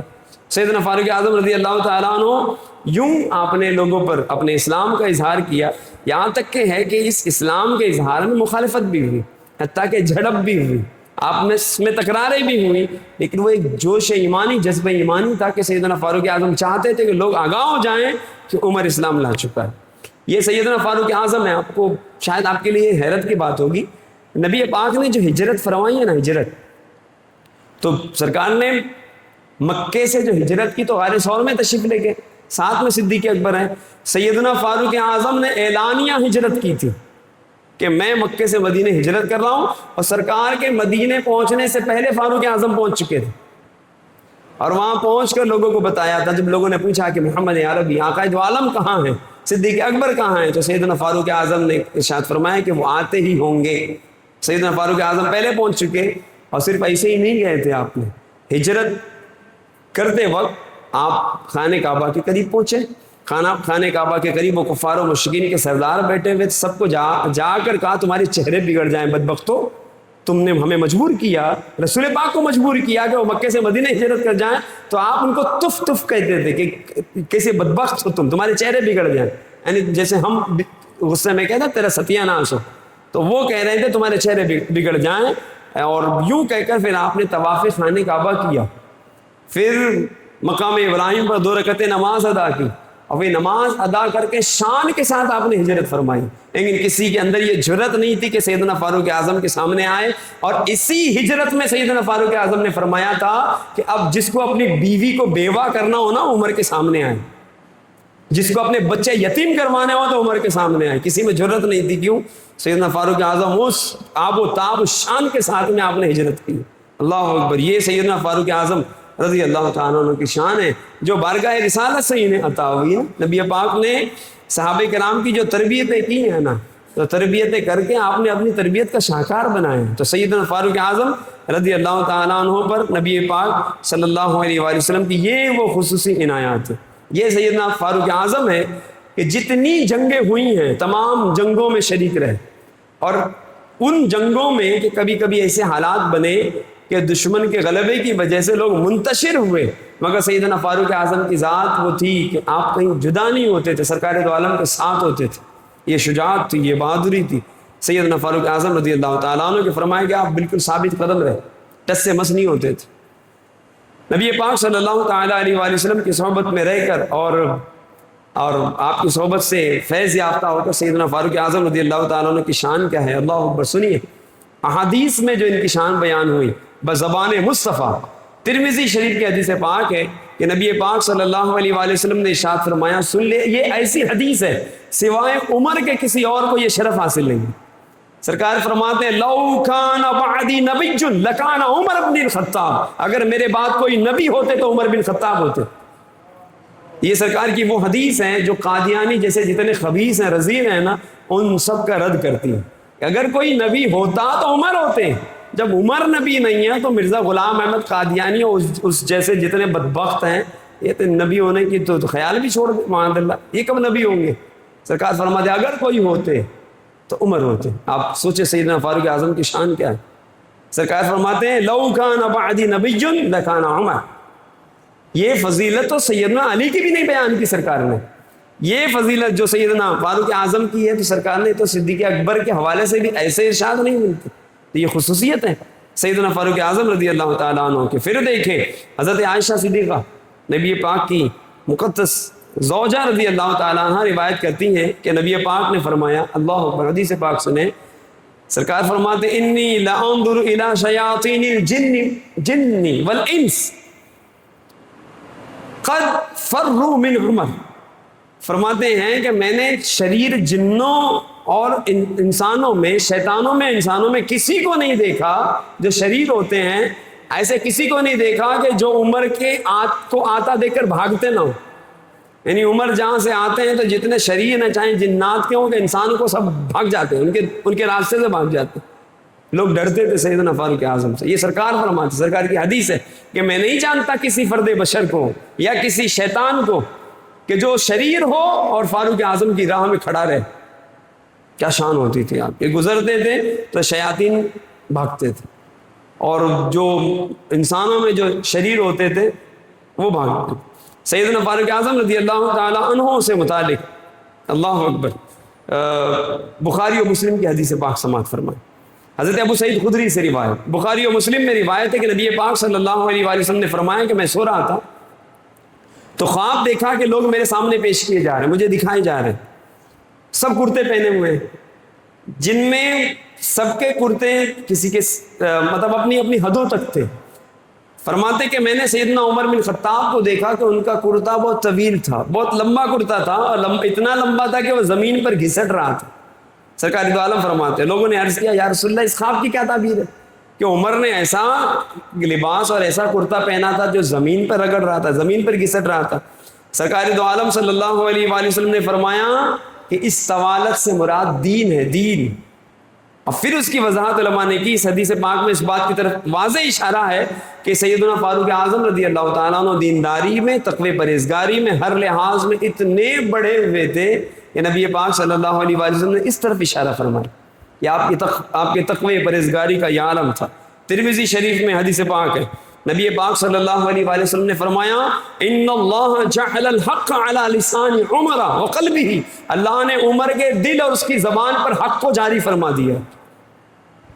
سیدنا فاروق اعظم رضی اللہ تعالیٰ عنہ یوں آپ نے لوگوں پر اپنے اسلام کا اظہار کیا، یہاں تک کہ ہے کہ اس اسلام کے اظہار میں مخالفت بھی ہوئی، حتیٰ کہ جھڑپ بھی ہوئی، آپ نے اس میں تکراریں بھی ہوئی، لیکن وہ ایک جوش ایمانی، جذبہ ایمانی تھا کہ سیدنا فاروق اعظم چاہتے تھے کہ لوگ آگاہ ہو جائیں کہ عمر اسلام لا چکا ہے. یہ سیدنا فاروق اعظم ہے. آپ کو شاید آپ کے لیے حیرت کی بات ہوگی، نبی پاک نے جو ہجرت فرمائی ہے نا، ہجرت تو سرکار نے مکے سے جو ہجرت کی تو غار ثور میں تشریف لے گئے، ساتھ میں صدیق اکبر ہیں. سیدنا فاروق اعظم نے اعلانیہ ہجرت کی تھی کہ میں مکے سے مدینے ہجرت کر رہا ہوں، اور سرکار کے مدینے پہنچنے سے پہلے فاروق اعظم پہنچ چکے تھے اور وہاں پہنچ کر لوگوں کو بتایا تھا. جب لوگوں نے پوچھا کہ محمد عربی آقا دو عالم کہاں ہیں، صدیق اکبر کہاں ہیں، تو سیدنا فاروق اعظم نے ارشاد فرمایا کہ وہ آتے ہی ہوں گے. سیدنا فاروق اعظم پہلے پہنچ چکے، اور صرف ایسے ہی نہیں گئے تھے، آپ نے ہجرت کرتے وقت آپ خانہ کعبہ کے قریب پہنچے. خانہ کعبہ کے قریب وہ کفار و مشرکین کے سردار بیٹھے ہوئے، سب کو جا کر کہا تمہارے چہرے بگڑ جائیں بدبختو، تم نے ہمیں مجبور کیا، رسول پاک کو مجبور کیا کہ وہ مکے سے مدینے ہجرت کر جائیں، تو آپ ان کو تف تف کہتے تھے کہ کیسے بدبخت ہو تمہارے چہرے بگڑ جائیں، یعنی جیسے ہم غصے میں کہتے ہیں تیرا ستیہ ناش ہو، تو وہ کہہ رہے تھے تمہارے چہرے بگڑ جائیں. اور یوں کہہ کر پھر آپ نے طواف خانہ کعبہ کیا، پھر مقام ابراہیم پر 2 رکعتیں نماز ادا کی، اور وہ نماز ادا کر کے شان کے ساتھ آپ نے ہجرت فرمائی. لیکن کسی کے اندر یہ جرت نہیں تھی کہ سیدنا فاروق اعظم کے سامنے آئے. اور اسی ہجرت میں سیدنا فاروق اعظم نے فرمایا تھا کہ اب جس کو اپنی بیوی کو بیوہ کرنا ہو نا عمر کے سامنے آئے, جس کو اپنے بچے یتیم کروانے ہو تو عمر کے سامنے آئے. کسی میں جرت نہیں تھی. کیوں؟ سیدنا فاروق اعظم اس آب و تاب شان کے ساتھ میں آپ نے ہجرت کی. اللہ اکبر. یہ سیدنا فاروق اعظم رضی اللہ تعالیٰ عنہ کی شان ہے جو بارگاہ رسالت سے انہیں عطا ہوئی ہے. نبی پاک نے صحابہ کرام کی جو تربیتیں کی ہیں نا, تو تربیتیں کر کے آپ نے اپنی تربیت کا شاہکار بنایا ہے. تو سیدنا فاروق اعظم رضی اللہ تعالیٰ عنہ پر نبی پاک صلی اللہ علیہ وآلہ وسلم کی یہ وہ خصوصی عنایات ہے. یہ سیدنا فاروق اعظم ہے کہ جتنی جنگیں ہوئی ہیں تمام جنگوں میں شریک رہے, اور ان جنگوں میں کہ کبھی کبھی ایسے حالات بنے کہ دشمن کے غلبے کی وجہ سے لوگ منتشر ہوئے, مگر سیدنا فاروق اعظم کی ذات وہ تھی کہ آپ کہیں جدا نہیں ہوتے تھے, سرکار دو عالم کے ساتھ ہوتے تھے. یہ شجاعت تھی, یہ بہادری تھی سیدنا فاروق اعظم رضی اللہ تعالیٰ عنہ کے. فرمائے کہ آپ بالکل ثابت قدم رہے, ٹس سے مس نہیں ہوتے تھے. نبی پاک صلی اللہ تعالیٰ علیہ وآلہ وسلم کی صحبت میں رہ کر اور آپ کی صحبت سے فیض یافتہ ہو کر سیدنا فاروق اعظم رضی اللہ تعالیٰ عنہ کی شان کیا ہے, اللہ اکبر. سنیے احادیث میں جو ان کی شان بیان ہوئی بزبان مصطفیٰ. ترمذی شریف کی حدیث پاک ہے کہ نبی پاک صلی اللہ علیہ وآلہ وسلم نے ارشاد فرمایا, سن لے یہ ایسی حدیث ہے سوائے عمر کے کسی اور کو یہ شرف حاصل نہیں. سرکار فرماتے ہیں لو کان بعدی نبی لکان عمر بن الخطاب, اگر میرے بعد کوئی نبی ہوتے تو عمر بن خطاب ہوتے. یہ سرکار کی وہ حدیث ہیں جو قادیانی جیسے جتنے خبیث ہیں رذیل ہیں نا ان سب کا رد کرتی ہیں. اگر کوئی نبی ہوتا تو عمر ہوتے, جب عمر نبی نہیں ہے تو مرزا غلام احمد قادیانی اور اس جیسے جتنے بدبخت ہیں یہ تو نبی ہونے کی تو خیال بھی چھوڑ دیں معاذ اللہ, یہ کب نبی ہوں گے. سرکار فرماتے اگر کوئی ہوتے تو عمر ہوتے. آپ سوچے سیدنا فاروق اعظم کی شان کیا ہے. سرکار فرماتے ہیں لو کان بعدی نبی لکان عمر. یہ فضیلت تو سیدنا علی کی بھی نہیں بیان کی سرکار نے. یہ فضیلت جو سیدنا فاروق اعظم کی ہے تو سرکار نے تو صدیق اکبر کے حوالے سے بھی ایسے ارشاد نہیں ملتے. تو یہ خصوصیت ہے سیدنا فاروق اعظم رضی اللہ تعالیٰ عنہ کے. پھر دیکھیں حضرت عائشہ صدیقہ نبی پاک کی مقدس زوجہ رضی اللہ تعالیٰ عنہ روایت کرتی ہیں کہ نبی پاک نے فرمایا, اللہ اکبر, حدیث پاک سنیں. سرکار فرماتے انی لانظر الی شیاطین الجن والانس قد فروا من عمر. فرماتے ہیں کہ میں نے شریر جنوں اور انسانوں میں, شیطانوں میں, انسانوں میں کسی کو نہیں دیکھا جو شریر ہوتے ہیں, ایسے کسی کو نہیں دیکھا کہ جو عمر کے کو آتا دیکھ کر بھاگتے نہ ہو. یعنی عمر جہاں سے آتے ہیں تو جتنے شریر ہیں چاہے جنات کے ہوں کہ انسانوں کو سب بھاگ جاتے ہیں, ان کے راستے سے بھاگ جاتے ہیں. لوگ ڈرتے تھے سیدنا فاروق اعظم سے. یہ سرکار فرماتے, سرکار کی حدیث ہے کہ میں نہیں جانتا کسی فرد بشر کو یا کسی شیطان کو کہ جو شریر ہو اور فاروق اعظم کی راہ میں کھڑا رہے. کیا شان ہوتی تھی آپ. یہ گزرتے تھے تو شیاطین بھاگتے تھے, اور جو انسانوں میں جو شریر ہوتے تھے وہ بھاگتے تھے. سیدنا فاروق اعظم رضی اللہ تعالیٰ عنہ سے متعلق, اللہ اکبر, بخاری و مسلم کی حدیث پاک سماعت فرمائیں. حضرت ابو سعید خدری سے روایت, بخاری و مسلم میں روایت ہے کہ نبی پاک صلی اللہ علیہ وآلہ وسلم نے فرمایا کہ میں سو رہا تھا تو خواب دیکھا کہ لوگ میرے سامنے پیش کیے جا رہے ہیں, مجھے دکھائے جا رہے ہیں. سب کرتے پہنے ہوئے ہیں, جن میں سب کے کرتے کسی کے مطلب اپنی اپنی حدوں تک تھے. فرماتے کہ میں نے سیدنا عمر بن خطاب کو دیکھا کہ ان کا کرتا بہت طویل تھا, بہت لمبا کرتا تھا, اور اتنا لمبا تھا کہ وہ زمین پر گھسٹ رہا تھا. سرکار دو عالم فرماتے ہیں لوگوں نے عرض کیا یا رسول اللہ اس خواب کی کیا تعبیر ہے کہ عمر نے ایسا لباس اور ایسا کرتا پہنا تھا جو زمین پر رگڑ رہا تھا, زمین پر گھسٹ رہا تھا. سرکار دو عالم صلی اللہ علیہ وآلہ وسلم نے فرمایا کہ اس طوالت سے مراد دین ہے, دین. اور پھر اس کی وضاحت علماء نے کی. اس حدیث پاک میں اس بات کی طرف واضح اشارہ ہے کہ سیدنا فاروق اعظم رضی اللہ تعالیٰ عنہ دینداری میں, تقوی پرہیزگاری میں, ہر لحاظ میں اتنے بڑے ہوئے تھے کہ نبی پاک صلی اللہ علیہ وآلہ وسلم نے اس طرف اشارہ فرمایا کہ آپ کے تقوی پرہیزگاری کا یہ عالم تھا. ترمذی شریف میں حدیث پاک ہے, نبی پاک صلی اللہ علیہ وآلہ وسلم نے فرمایا ان اللہ جعل الحق علی لسان عمر وقلبہ, اللہ نے عمر کے دل اور اس کی زبان پر حق کو جاری فرما دیا.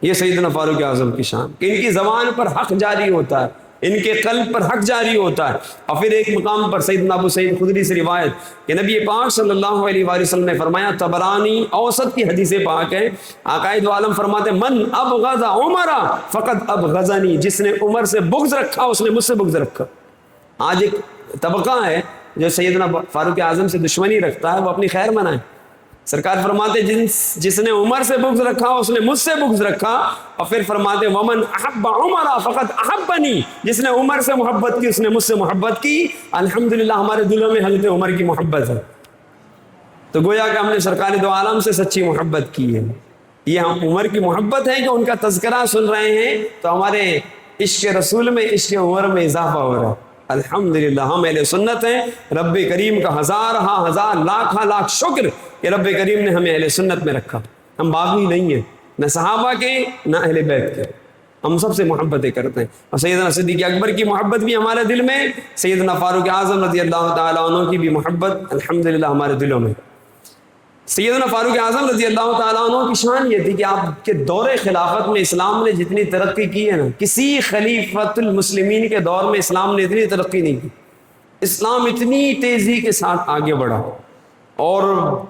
یہ سیدنا فاروق اعظم کی شان کہ ان کی زبان پر حق جاری ہوتا ہے, ان کے قلب پر حق جاری ہوتا ہے. اور پھر ایک مقام پر سیدنا ابو سعید خدری سے روایت کہ نبی پاک صلی اللہ علیہ وآلہ وسلم نے فرمایا، طبرانی اوسط کی حدیث پاک ہے، آقا دو عالم فرماتے ہیں من ابغض عمر فقد ابغضنی، جس نے عمر سے بغض رکھا اس نے مجھ سے بغض رکھا. آج ایک طبقہ ہے جو سیدنا فاروق اعظم سے دشمنی رکھتا ہے، وہ اپنی خیر منائے. سرکار فرماتے جس نے عمر سے بغض رکھا اس نے مجھ سے بغض رکھا. اور پھر فرماتے ومن احب عمر فقط احبنی، جس نے عمر سے محبت کی اس نے مجھ سے محبت کی. الحمدللہ ہمارے دلوں میں حضرت عمر کی محبت ہے. تو گویا کہ ہم نے سرکار دو عالم سے سچی محبت کی ہے. یہ ہم عمر کی محبت ہے کہ ان کا تذکرہ سن رہے ہیں تو ہمارے عشق رسول میں عشق عمر میں اضافہ ہو رہا ہے. الحمدللہ ہم اہل سنت ہیں. رب کریم کا ہزار لاکھ شکر کہ رب کریم نے ہمیں اہل سنت میں رکھا. ہم باغی نہیں ہیں، نہ صحابہ کے نہ اہل بیت کے. ہم سب سے محبتیں کرتے ہیں. اور سیدنا صدیق اکبر کی محبت بھی ہمارے دل میں، سیدنا فاروق اعظم رضی اللہ تعالیٰ عنہ کی بھی محبت الحمدللہ ہمارے دلوں میں. سیدنا فاروق اعظم رضی اللہ تعالیٰ عنہ کی شان یہ تھی کہ آپ کے دور خلافت میں اسلام نے جتنی ترقی کی ہے نا، کسی خلیفۃ المسلمین کے دور میں اسلام نے اتنی ترقی نہیں کی. اسلام اتنی تیزی کے ساتھ آگے بڑھا اور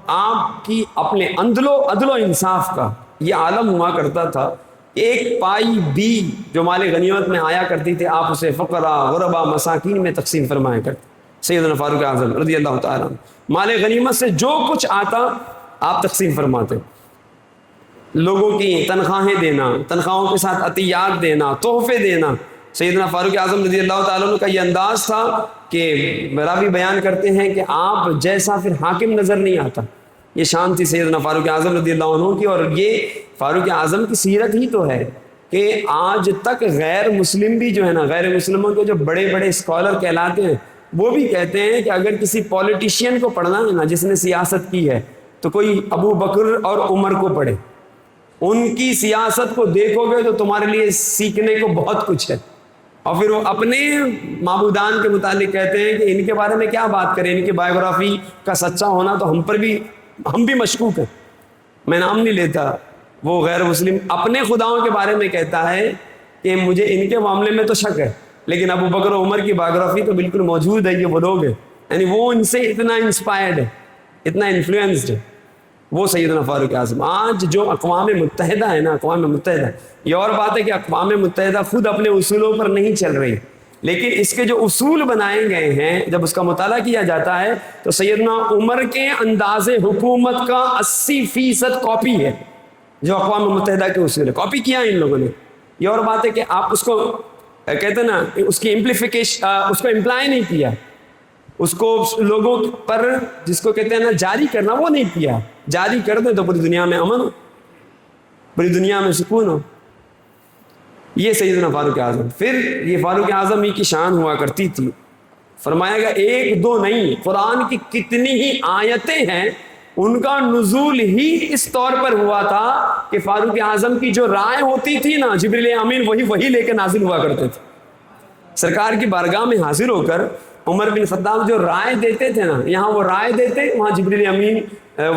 آپ کی اپنے عدل و انصاف کا یہ عالم ہوا کرتا تھا. ایک پائی بھی جو مال غنیمت میں آیا کرتی تھی آپ اسے فقراء غربا مساکین میں تقسیم فرمایا کرتے. سیدنا فاروق اعظم رضی اللہ تعالیٰ مال غنیمت سے جو کچھ آتا آپ تقسیم فرماتے. لوگوں کی تنخواہیں دینا، تنخواہوں کے ساتھ عطیات دینا، تحفے دینا. سیدنا فاروق اعظم رضی اللہ تعالیٰ عنہ کا یہ انداز تھا کہ راوی بیان کرتے ہیں کہ آپ جیسا پھر حاکم نظر نہیں آتا. یہ شان تھی سیدنا فاروق اعظم رضی اللہ عنہ کی. اور یہ فاروق اعظم کی سیرت ہی تو ہے کہ آج تک غیر مسلم بھی جو ہے نا، غیر مسلموں کے جو بڑے بڑے اسکالر کہلاتے ہیں وہ بھی کہتے ہیں کہ اگر کسی پولیٹیشین کو پڑھنا ہے نا جس نے سیاست کی ہے تو کوئی ابو بکر اور عمر کو پڑھے. ان کی سیاست کو دیکھو گے تو تمہارے لیے سیکھنے کو بہت کچھ ہے. اور پھر وہ اپنے معبودان کے متعلق کہتے ہیں کہ ان کے بارے میں کیا بات کریں، ان کی بایوگرافی کا سچا ہونا تو ہم بھی مشکوک ہیں. میں نام نہیں لیتا. وہ غیر مسلم اپنے خداؤں کے بارے میں کہتا ہے کہ مجھے ان کے معاملے میں تو شک ہے، لیکن ابو بکر و عمر کی بایوگرافی تو بالکل موجود ہے. یہ وہ لوگ ہیں، یعنی وہ ان سے اتنا انسپائرڈ ہے، اتنا انفلوئنسڈ ہے وہ سیدنا فاروق اعظم. آج جو اقوام متحدہ ہے نا، اقوام متحدہ، یہ اور بات ہے کہ اقوام متحدہ خود اپنے اصولوں پر نہیں چل رہی، لیکن اس کے جو اصول بنائے گئے ہیں جب اس کا مطالعہ کیا جاتا ہے تو سیدنا عمر کے انداز حکومت کا 80% کاپی ہے. جو اقوام متحدہ کے اصول ہے کاپی کیا ان لوگوں نے. یہ اور بات ہے کہ آپ اس کو کہتے ہیں نا اس کی امپلیفیکیشن، اس کو امپلائی نہیں کیا، اس کو لوگوں پر جس کو کہتے ہیں نا جاری کرنا وہ نہیں کیا. جاری کر دیں تو پوری دنیا میں امن ہو، پوری دنیا میں سکون ہو. یہ سیدنا فاروق اعظم. پھر یہ فاروق اعظم ہی کی شان ہوا کرتی تھی. فرمایا گیا ایک دو نہیں، قرآن کی کتنی ہی آیتیں ہیں ان کا نزول ہی اس طور پر ہوا تھا کہ فاروق اعظم کی جو رائے ہوتی تھی نا جبریل امین وہی لے کے نازل ہوا کرتے تھے. سرکار کی بارگاہ میں حاضر ہو کر عمر بن خطاب جو رائے دیتے تھے نا، یہاں وہ رائے دیتے، وہاں جبریل امین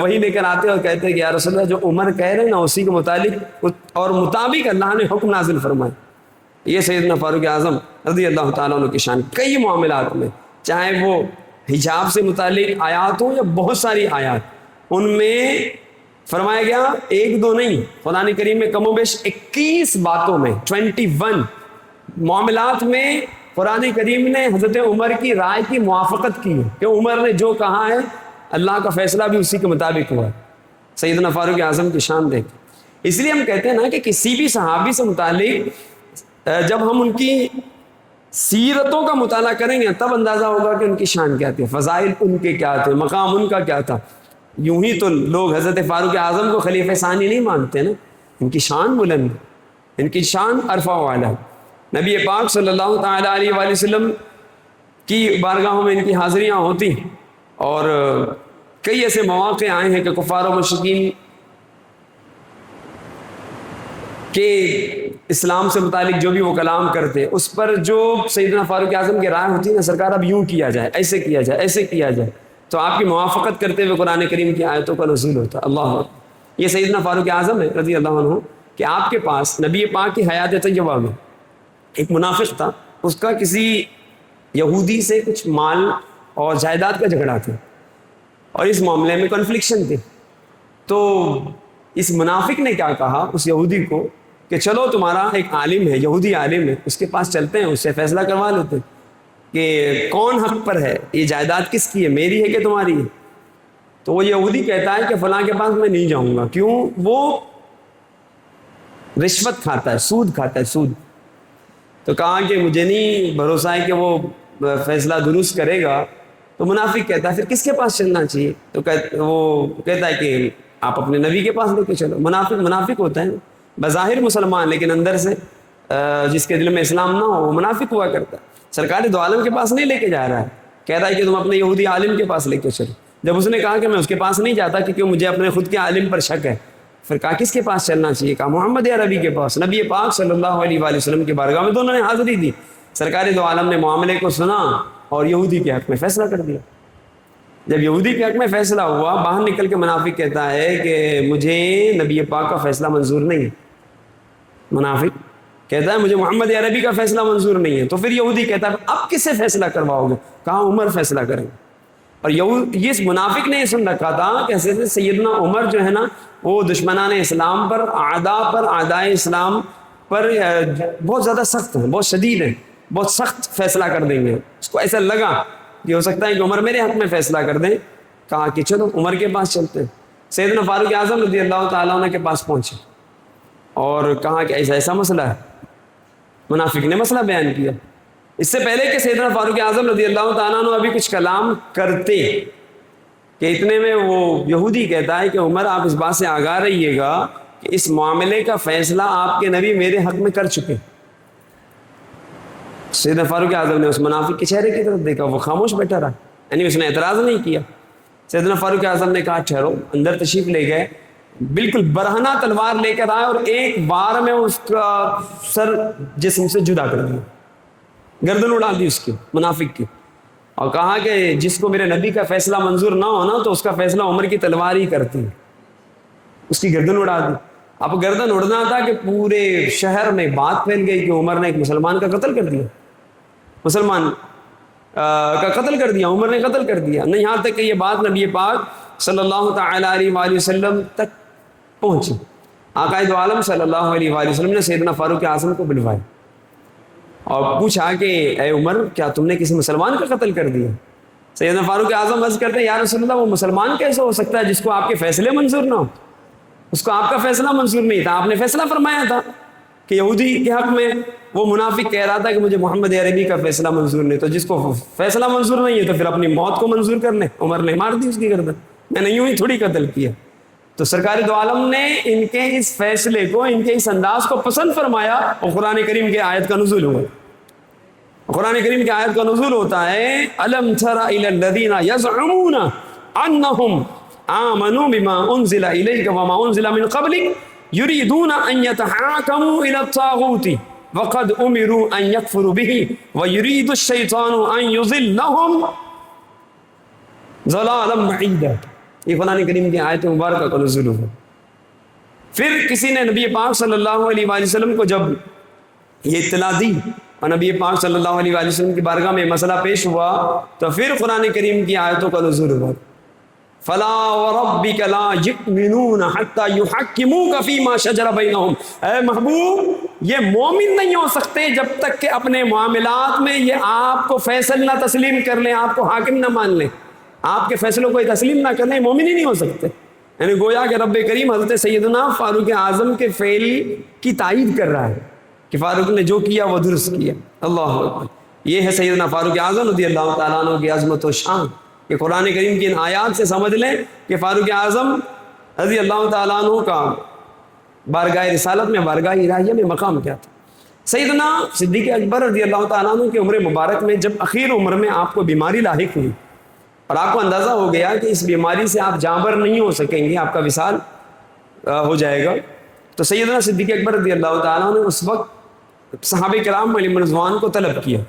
وہی لے کر آتے اور کہتے کہ یا رسول اللہ جو عمر کہہ رہے ہیں نا اسی کے متعلق اور مطابق اللہ نے حکم نازل فرمائے. یہ سیدنا فاروق اعظم رضی اللہ تعالیٰ عنہ کی شان. کئی معاملات میں چاہے وہ حجاب سے متعلق آیات ہوں یا بہت ساری آیات، ان میں فرمایا گیا ایک دو نہیں، قرآن کریم میں کم و بیش 21 باتوں میں 21 معاملات میں قرآن کریم نے حضرت عمر کی رائے کی موافقت کی ہے کہ عمر نے جو کہا ہے اللہ کا فیصلہ بھی اسی کے مطابق ہوا ہے. سیدنا فاروق اعظم کی شان دیکھ. اس لیے ہم کہتے ہیں نا کہ کسی بھی صحابی سے متعلق جب ہم ان کی سیرتوں کا مطالعہ کریں گے تب اندازہ ہوگا کہ ان کی شان کیا تھی، فضائل ان کے کیا تھے، مقام ان کا کیا تھا. یوں ہی تو لوگ حضرت فاروق اعظم کو خلیفہ ثانی نہیں مانتے نا. ان کی شان بلند، ان کی شان عرفہ والا. نبی پاک صلی اللہ تعالیٰ علیہ وآلہ وسلم کی بارگاہوں میں ان کی حاضریاں ہوتی اور کئی ایسے مواقع آئے ہیں کہ کفار و مشرکین کہ اسلام سے متعلق جو بھی وہ کلام کرتے اس پر جو سیدنا فاروق اعظم کی رائے ہوتی ہے نا سرکار اب یوں کیا جائے، ایسے کیا جائے، ایسے کیا جائے، تو آپ کی موافقت کرتے ہوئے قرآن کریم کی آیتوں کا نزول ہوتا. اللہ یہ سیدنا فاروق اعظم ہے رضی اللہ عنہ کہ آپ کے پاس نبی پاک کی حیات طیبہ میں ایک منافق تھا اس کا کسی یہودی سے کچھ مال اور جائیداد کا جھگڑا تھا اور اس معاملے میں کنفلکشن تھی. تو اس منافق نے کیا کہا اس یہودی کو کہ چلو تمہارا ایک عالم ہے، یہودی عالم ہے، اس کے پاس چلتے ہیں، اس سے فیصلہ کروا لیتے کہ کون حق پر ہے، یہ جائیداد کس کی ہے، میری ہے کہ تمہاری ہے. تو وہ یہودی کہتا ہے کہ فلاں کے پاس میں نہیں جاؤں گا. کیوں؟ وہ رشوت کھاتا ہے، سود کھاتا ہے، سود. تو کہا کہ مجھے نہیں بھروسہ ہے کہ وہ فیصلہ درست کرے گا. تو منافق کہتا ہے پھر کس کے پاس چلنا چاہیے؟ تو وہ کہتا ہے کہ آپ اپنے نبی کے پاس لے کے چلو. منافق ہوتا ہے، بظاہر مسلمان لیکن اندر سے جس کے دل میں اسلام نہ ہو وہ منافق ہوا کرتا ہے. سرکار دو عالم کے پاس نہیں لے کے جا رہا ہے، کہہ رہا ہے کہ تم اپنے یہودی عالم کے پاس لے کے چلو. جب اس نے کہا کہ میں اس کے پاس نہیں جاتا کیونکہ مجھے اپنے خود کے عالم پر شک ہے، پھر کہا کس کے پاس چلنا چاہیے؟ کہا محمد عربی کے پاس. نبی پاک صلی اللہ علیہ وآلہ وسلم کی بارگاہ میں دونوں نے حاضری دی. سرکار دو عالم نے معاملے کو سنا اور یہودی کے حق میں فیصلہ کر دیا. جب یہودی کے حق میں فیصلہ ہوا، باہر نکل کے منافق کہتا ہے کہ مجھے نبی پاک کا فیصلہ منظور نہیں ہے. منافق کہتا ہے مجھے محمد عربی کا فیصلہ منظور نہیں ہے. تو پھر یہودی کہتا ہے اب کس سے فیصلہ کرواؤ گے؟ کہا عمر فیصلہ کریں. اور یہ منافق نے یہ سن رکھا تھا کہ سیدنا عمر جو ہے نا وہ دشمنان اسلام پر، اعداء اسلام پر بہت زیادہ سخت ہیں، بہت شدید ہیں، بہت سخت فیصلہ کر دیں گے. اس کو ایسا لگا کہ ہو سکتا ہے کہ عمر میرے حق میں فیصلہ کر دیں. کہا کہ چلو عمر کے پاس چلتے ہیں. سیدنا فاروق اعظم رضی اللہ تعالیٰ عنہ کے پاس پہنچے اور کہا کہ ایسا مسئلہ ہے. منافق نے مسئلہ بیان کیا. اس سے پہلے کہ سیدنا فاروق اعظم رضی اللہ تعالیٰ عنہ ابھی کچھ کلام کرتے کہ اتنے میں وہ یہودی کہتا ہے کہ عمر آپ اس بات سے آگاہ رہیے گا کہ اس معاملے کا فیصلہ آپ کے نبی میرے حق میں کر چکے. سیدنا فاروق اعظم نے اس منافق کے چہرے کی طرف دیکھا، وہ خاموش بیٹھا رہا، یعنی اس نے اعتراض نہیں کیا. سیدنا فاروق اعظم نے کہا ٹھہرو. اندر تشریف لے گئے، بالکل برہنہ تلوار لے کر آئے اور ایک بار میں اس کا سر جسم سے جدا کر دیا، گردن اڑا دی اس کی، منافق کی. اور کہا کہ جس کو میرے نبی کا فیصلہ منظور نہ ہونا تو اس کا فیصلہ عمر کی تلوار ہی کرتی ہے. اس کی گردن اڑا دی. اب گردن اڑنا تھا کہ پورے شہر میں بات پھیل گئی کہ عمر نے ایک مسلمان کا قتل کر دیا، مسلمان کا قتل کر دیا، عمر نے قتل کر دیا. نہیں، یہاں تک کہ یہ بات نبی پاک صلی اللہ تعالیٰ علیہ وآلہ وسلم تک پہنچی. آقا دو عالم صلی اللہ علیہ وآلہ وسلم نے سیدنا فاروق اعظم کو بلوایا اور پوچھا کہ اے عمر کیا تم نے کسی مسلمان کا قتل کر دیا؟ سیدنا فاروق اعظم عرض کرتے ہیں یا رسول اللہ وہ مسلمان کیسے ہو سکتا ہے جس کو آپ کے فیصلے منظور نہ ہو؟ اس کو آپ کا فیصلہ منظور نہیں تھا، آپ نے فیصلہ فرمایا تھا کہ یہودی کے حق میں وہ منافق کہہ رہا تھا کہ مجھے محمد عربی کا فیصلہ منظور نہیں. تو جس کو فیصلہ منظور نہیں ہے تو پھر اپنی موت کو منظور کر لیں. عمر نے مار دی اس کی گردن، میں نے یوں ہی تھوڑی قتل کیا. تو سرکار دو عالم نے ان کے اس فیصلے کو، ان کے اس انداز کو پسند فرمایا اور قرآن کریم کے آیت کا نزول ہوا. قرآن کریم کی آیت کا نزول ہوتا ہے الم تر الی الذین یزعمون انہم آمنوا بما انزل الیک وما انزل من قبلک یریدون ان یتحاکموا الی الطاغوت وقد امروا ان یکفروا به ویرید الشیطان ان یضلهم ضلالا بعیدا. یہ قرآن کریم کی آیت مبارکہ کا نزول ہوا. پھر کسی نے نبی پاک صلی اللہ علیہ وآلہ وسلم کو جب یہ اطلاع دی اور نبی پاک صلی اللہ علیہ وآلہ وسلم کی بارگاہ میں مسئلہ پیش ہوا تو پھر قرآن کریم کی آیتوں کا نزول ہوا. فلا وربک لا یؤمنون حتی یحکموک فیما شجر بینہم. اے محبوب یہ مومن نہیں ہو سکتے جب تک کہ اپنے معاملات میں یہ آپ کو فیصل نہ تسلیم کر لیں، آپ کو حاکم نہ مان لیں، آپ کے فیصلوں کو تسلیم نہ کر لیں، مومن ہی نہیں ہو سکتے. یعنی گویا کہ رب کریم حضرت سیدنا فاروق اعظم کے فعل کی تائید کر رہا ہے کہ فاروق نے جو کیا وہ درست کیا. اللہ اکبر. یہ ہے سیدنا فاروق اعظم رضی اللہ تعالیٰ عنہ کی عظمت و شان کہ قرآن کریم کی ان آیات سے سمجھ لیں کہ فاروق اعظم رضی اللہ تعالیٰ عنہ کا بارگاہ رسالت میں، بارگاہ الہیہ میں مقام کیا تھا. سیدنا صدیق اکبر رضی اللہ تعالیٰ عنہ کی عمر مبارک میں جب اخیر عمر میں آپ کو بیماری لاحق ہوئی اور آپ کو اندازہ ہو گیا کہ اس بیماری سے آپ جانبر نہیں ہو سکیں گے، آپ کا وصال ہو جائے گا، تو سیدنا صدیق اکبر رضی اللہ تعالیٰ نے اس وقت صحابہ کرام علیہم رضوان کو طلب کیا.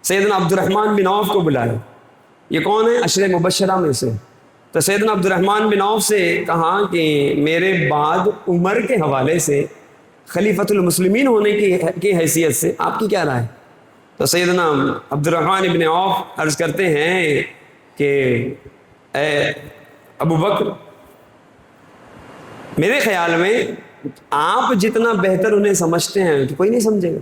سیدنا عبد الرحمن بن عوف کو بلایا. یہ کون ہے؟ عشر مبشرہ میں سے. تو سیدنا عبد الرحمن بن عوف سے کہا کہ میرے بعد عمر کے حوالے سے خلیفۃ المسلمین ہونے کی حیثیت سے آپ کی کیا رائے؟ تو سیدنا عبد الرحمن ابن عوف عرض کرتے ہیں کہ اے ابو بکر، میرے خیال میں آپ جتنا بہتر انہیں سمجھتے ہیں تو کوئی نہیں سمجھے گا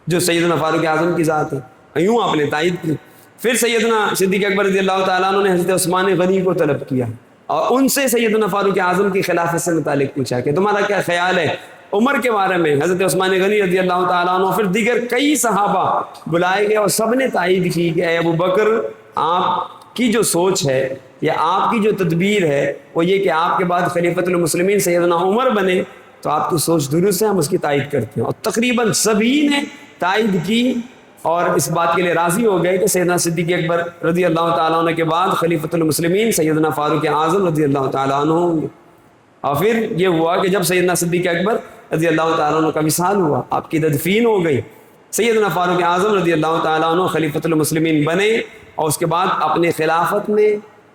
جو سیدنا فاروق اعظم کی ذات ہے۔ یوں آپ نے تائید کی۔ پھر سیدنا صدیق اکبر رضی اللہ تعالیٰ عنہ نے حضرت عثمان غنی کو طلب کیا اور ان سے سیدنا فاروق اعظم کی خلافت سے متعلق پوچھا کہ تمہارا کیا خیال ہے عمر کے بارے میں۔ حضرت عثمان غنی رضی اللہ تعالیٰ عنہ پھر دیگر کئی صحابہ بلائے گئے اور سب نے تائید کی کہ اے ابو بکر، آپ کی جو سوچ ہے یا آپ کی جو تدبیر ہے وہ یہ کہ آپ کے بعد خلیفۃ المسلمین سیدنا عمر بنے، تو آپ کی سوچ درست ہے، ہم اس کی تائید کرتے ہیں۔ اور تقریباً سبھی نے تائید کی اور اس بات کے لیے راضی ہو گئے کہ سیدنا صدیق اکبر رضی اللہ تعالیٰ عنہ کے بعد خلیفۃ المسلمین سیدنا فاروق اعظم رضی اللہ تعالیٰ عنہ ہوں گے۔ اور پھر یہ ہوا کہ جب سیدنا صدیق اکبر رضی اللہ تعالیٰ عنہ کا وصال ہوا، آپ کی تدفین ہو گئی، سیدنا فاروق اعظم رضی اللہ تعالیٰ عنہ خلیفۃ المسلمین بنے، اور اس کے بعد اپنے خلافت میں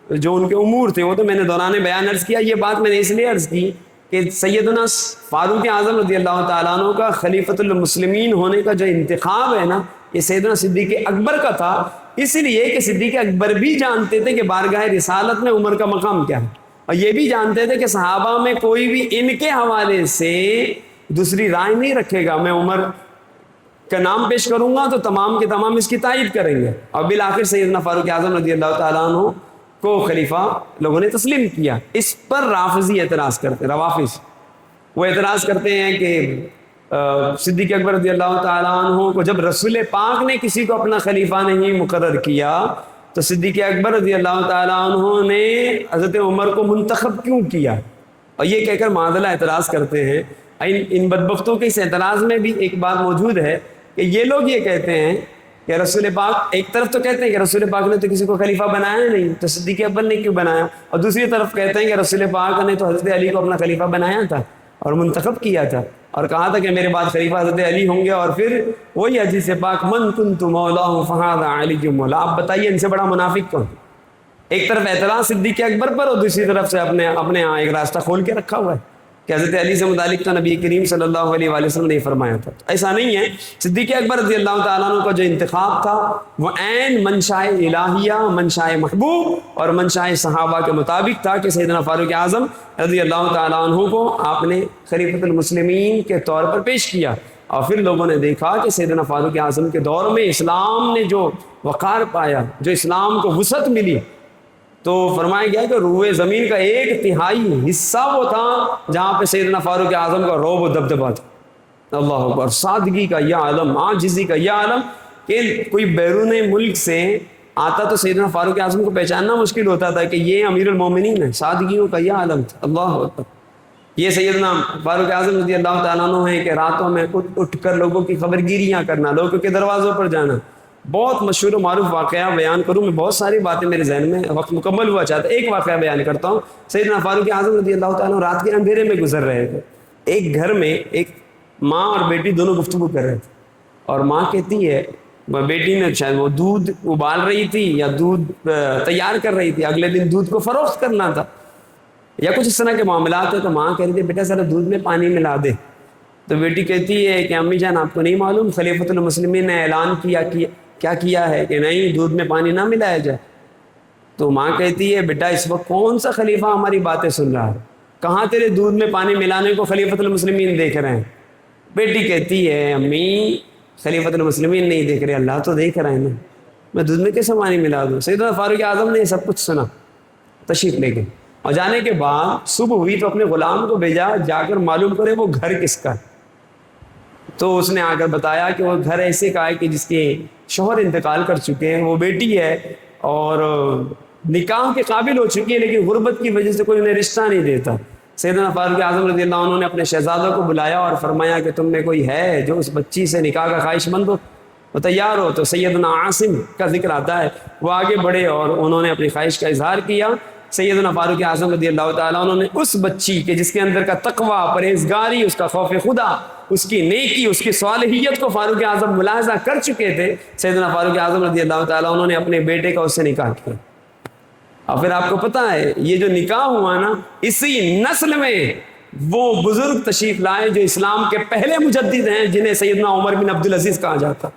جو ان کے امور تھے وہ تو میں نے دوران بیان عرض کیا۔ یہ بات میں نے اس لیے عرض کی کہ سیدنا فاروق اعظم رضی اللہ تعالیٰ عنہ کا خلیفۃ المسلمین ہونے کا جو انتخاب ہے نا، یہ سیدنا صدیق اکبر کا تھا، اس لیے کہ صدیق اکبر بھی جانتے تھے کہ بارگاہ رسالت میں عمر کا مقام کیا ہے، اور یہ بھی جانتے تھے کہ صحابہ میں کوئی بھی ان کے حوالے سے دوسری رائے نہیں رکھے گا۔ میں عمر کا نام پیش کروں گا تو تمام کے تمام اس کی تائید کریں گے، اور بالآخر سیدنا فاروق اعظم رضی اللہ تعالیٰ عنہ کو خلیفہ لوگوں نے تسلیم کیا۔ اس پر رافضی اعتراض کرتے، روافض وہ اعتراض کرتے ہیں کہ صدیق اکبر رضی اللہ تعالیٰ عنہ کو جب رسول پاک نے کسی کو اپنا خلیفہ نہیں مقرر کیا تو صدیق اکبر رضی اللہ تعالیٰ عنہ نے حضرت عمر کو منتخب کیوں کیا، اور یہ کہہ کر معادلہ اعتراض کرتے ہیں۔ ان بدبختوں کے اس اعتراض میں بھی ایک بات موجود ہے کہ یہ لوگ یہ کہتے ہیں کہ رسول پاک، ایک طرف تو کہتے ہیں کہ رسول پاک نے تو کسی کو خلیفہ بنایا نہیں، تو صدیق اکبر نے کیوں بنایا، اور دوسری طرف کہتے ہیں کہ رسول پاک نے تو حضرت علی کو اپنا خلیفہ بنایا تھا اور منتخب کیا تھا، اور کہا تھا کہ میرے بعد خلیفہ حضرت علی ہوں گے، اور پھر وہی حدیث پاک من کنت مولاہ فہذا علی مولا۔ آپ بتائیے ان سے بڑا منافق کون؟ ایک طرف اعتراض صدیق اکبر پر اور دوسری طرف سے اپنے ہاں ایک راستہ کھول کے رکھا ہوا ہے کہ حضرت علی سے متعلق تو نبی کریم صلی اللہ علیہ وآلہ وسلم نے فرمایا تھا۔ ایسا نہیں ہے، صدیق اکبر رضی اللہ تعالیٰ عنہ کا جو انتخاب تھا وہ عین منشاء الہیہ، منشاء محبوب اور منشاء صحابہ کے مطابق تھا کہ سیدنا فاروق اعظم رضی اللہ تعالیٰ عنہ کو آپ نے خلیفۃ المسلمین کے طور پر پیش کیا، اور پھر لوگوں نے دیکھا کہ سیدنا فاروق اعظم کے دور میں اسلام نے جو وقار پایا، جو اسلام کو وسعت ملی، تو فرمایا گیا کہ روئے زمین کا 1/3 حصہ وہ تھا جہاں پہ سیدنا فاروق اعظم کا رعب و دبدبہ تھا۔ اللہ اکبر، سادگی کا یہ عالم، عاجزی کا یہ عالم کہ کوئی بیرون ملک سے آتا تو سیدنا فاروق اعظم کو پہچاننا مشکل ہوتا تھا کہ یہ امیر المومنین ہے۔ سادگیوں کا یہ عالم تھا، اللہ اکبر۔ یہ سیدنا فاروق اعظم رضی اللہ تعالیٰ عنہ ہیں کہ راتوں میں اٹھ کر لوگوں کی خبر گیریاں کرنا، لوگوں کے دروازوں پر جانا۔ بہت مشہور و معروف واقعہ بیان کروں، میں بہت ساری باتیں میرے ذہن میں، وقت مکمل ہوا چاہتا ہے، ایک واقعہ بیان کرتا ہوں۔ سیدنا فاروق اعظم رضی اللہ تعالیٰ رات کے اندھیرے میں گزر رہے تھے، ایک گھر میں ایک ماں اور بیٹی دونوں گفتگو کر رہے تھے، اور ماں کہتی ہے، بیٹی نے شاید وہ دودھ ابال رہی تھی یا دودھ تیار کر رہی تھی، اگلے دن دودھ کو فروخت کرنا تھا یا کچھ اس طرح کے معاملات ہیں، تو ماں کہہ رہی تھی بیٹا ذرا دودھ میں پانی ملا دے۔ تو بیٹی کہتی ہے کہ امی جان آپ کو نہیں معلوم خلیفۃ المسلمین نے اعلان کیا ہے کہ نہیں دودھ میں پانی نہ ملایا جائے۔ تو ماں کہتی ہے بیٹا اس وقت کون سا خلیفہ ہماری باتیں سن رہا ہے، کہاں تیرے دودھ میں پانی ملانے کو خلیفۃ المسلمین دیکھ رہے ہیں۔ بیٹی کہتی ہے امی خلیفۃ المسلمین نہیں دیکھ رہے، اللہ تو دیکھ رہے ہیں نا، میں دودھ میں کیسے پانی ملا دوں۔ سیدنا فاروق اعظم نے یہ سب کچھ سنا، تشریف لے گئے، اور جانے کے بعد صبح ہوئی تو اپنے غلام کو بھیجا جا کر معلوم کرے وہ گھر کس کا ہے۔ تو اس نے آ کر بتایا کہ وہ گھر ایسے کا ہے کہ جس کے شوہر انتقال کر چکے ہیں، وہ بیٹی ہے اور نکاح کے قابل ہو چکی ہے، لیکن غربت کی وجہ سے کوئی انہیں رشتہ نہیں دیتا۔ سیدنا فاروق اعظم رضی اللہ عنہ نے اپنے شہزادوں کو بلایا اور فرمایا کہ تم میں کوئی ہے جو اس بچی سے نکاح کا خواہش مند ہو، وہ تیار ہو۔ تو سیدنا عاصم کا ذکر آتا ہے، وہ آگے بڑھے اور انہوں نے اپنی خواہش کا اظہار کیا۔ سیدنا فاروق اعظم رضی اللہ تعالیٰ عنہ نے اس بچی کے جس کے اندر کا تقوی، پرہیزگاری، اس کا خوف خدا، اس کی نیکی، اس کی صالحیت کو فاروق اعظم ملاحظہ کر چکے تھے، سیدنا فاروق اعظم رضی اللہ تعالیٰ عنہ نے اپنے بیٹے کا اس سے نکاح کیا۔ اور پھر آپ کو پتہ ہے یہ جو نکاح ہوا نا، اسی نسل میں وہ بزرگ تشریف لائے جو اسلام کے پہلے مجدد ہیں، جنہیں سیدنا عمر بن عبدالعزیز کہا جاتا۔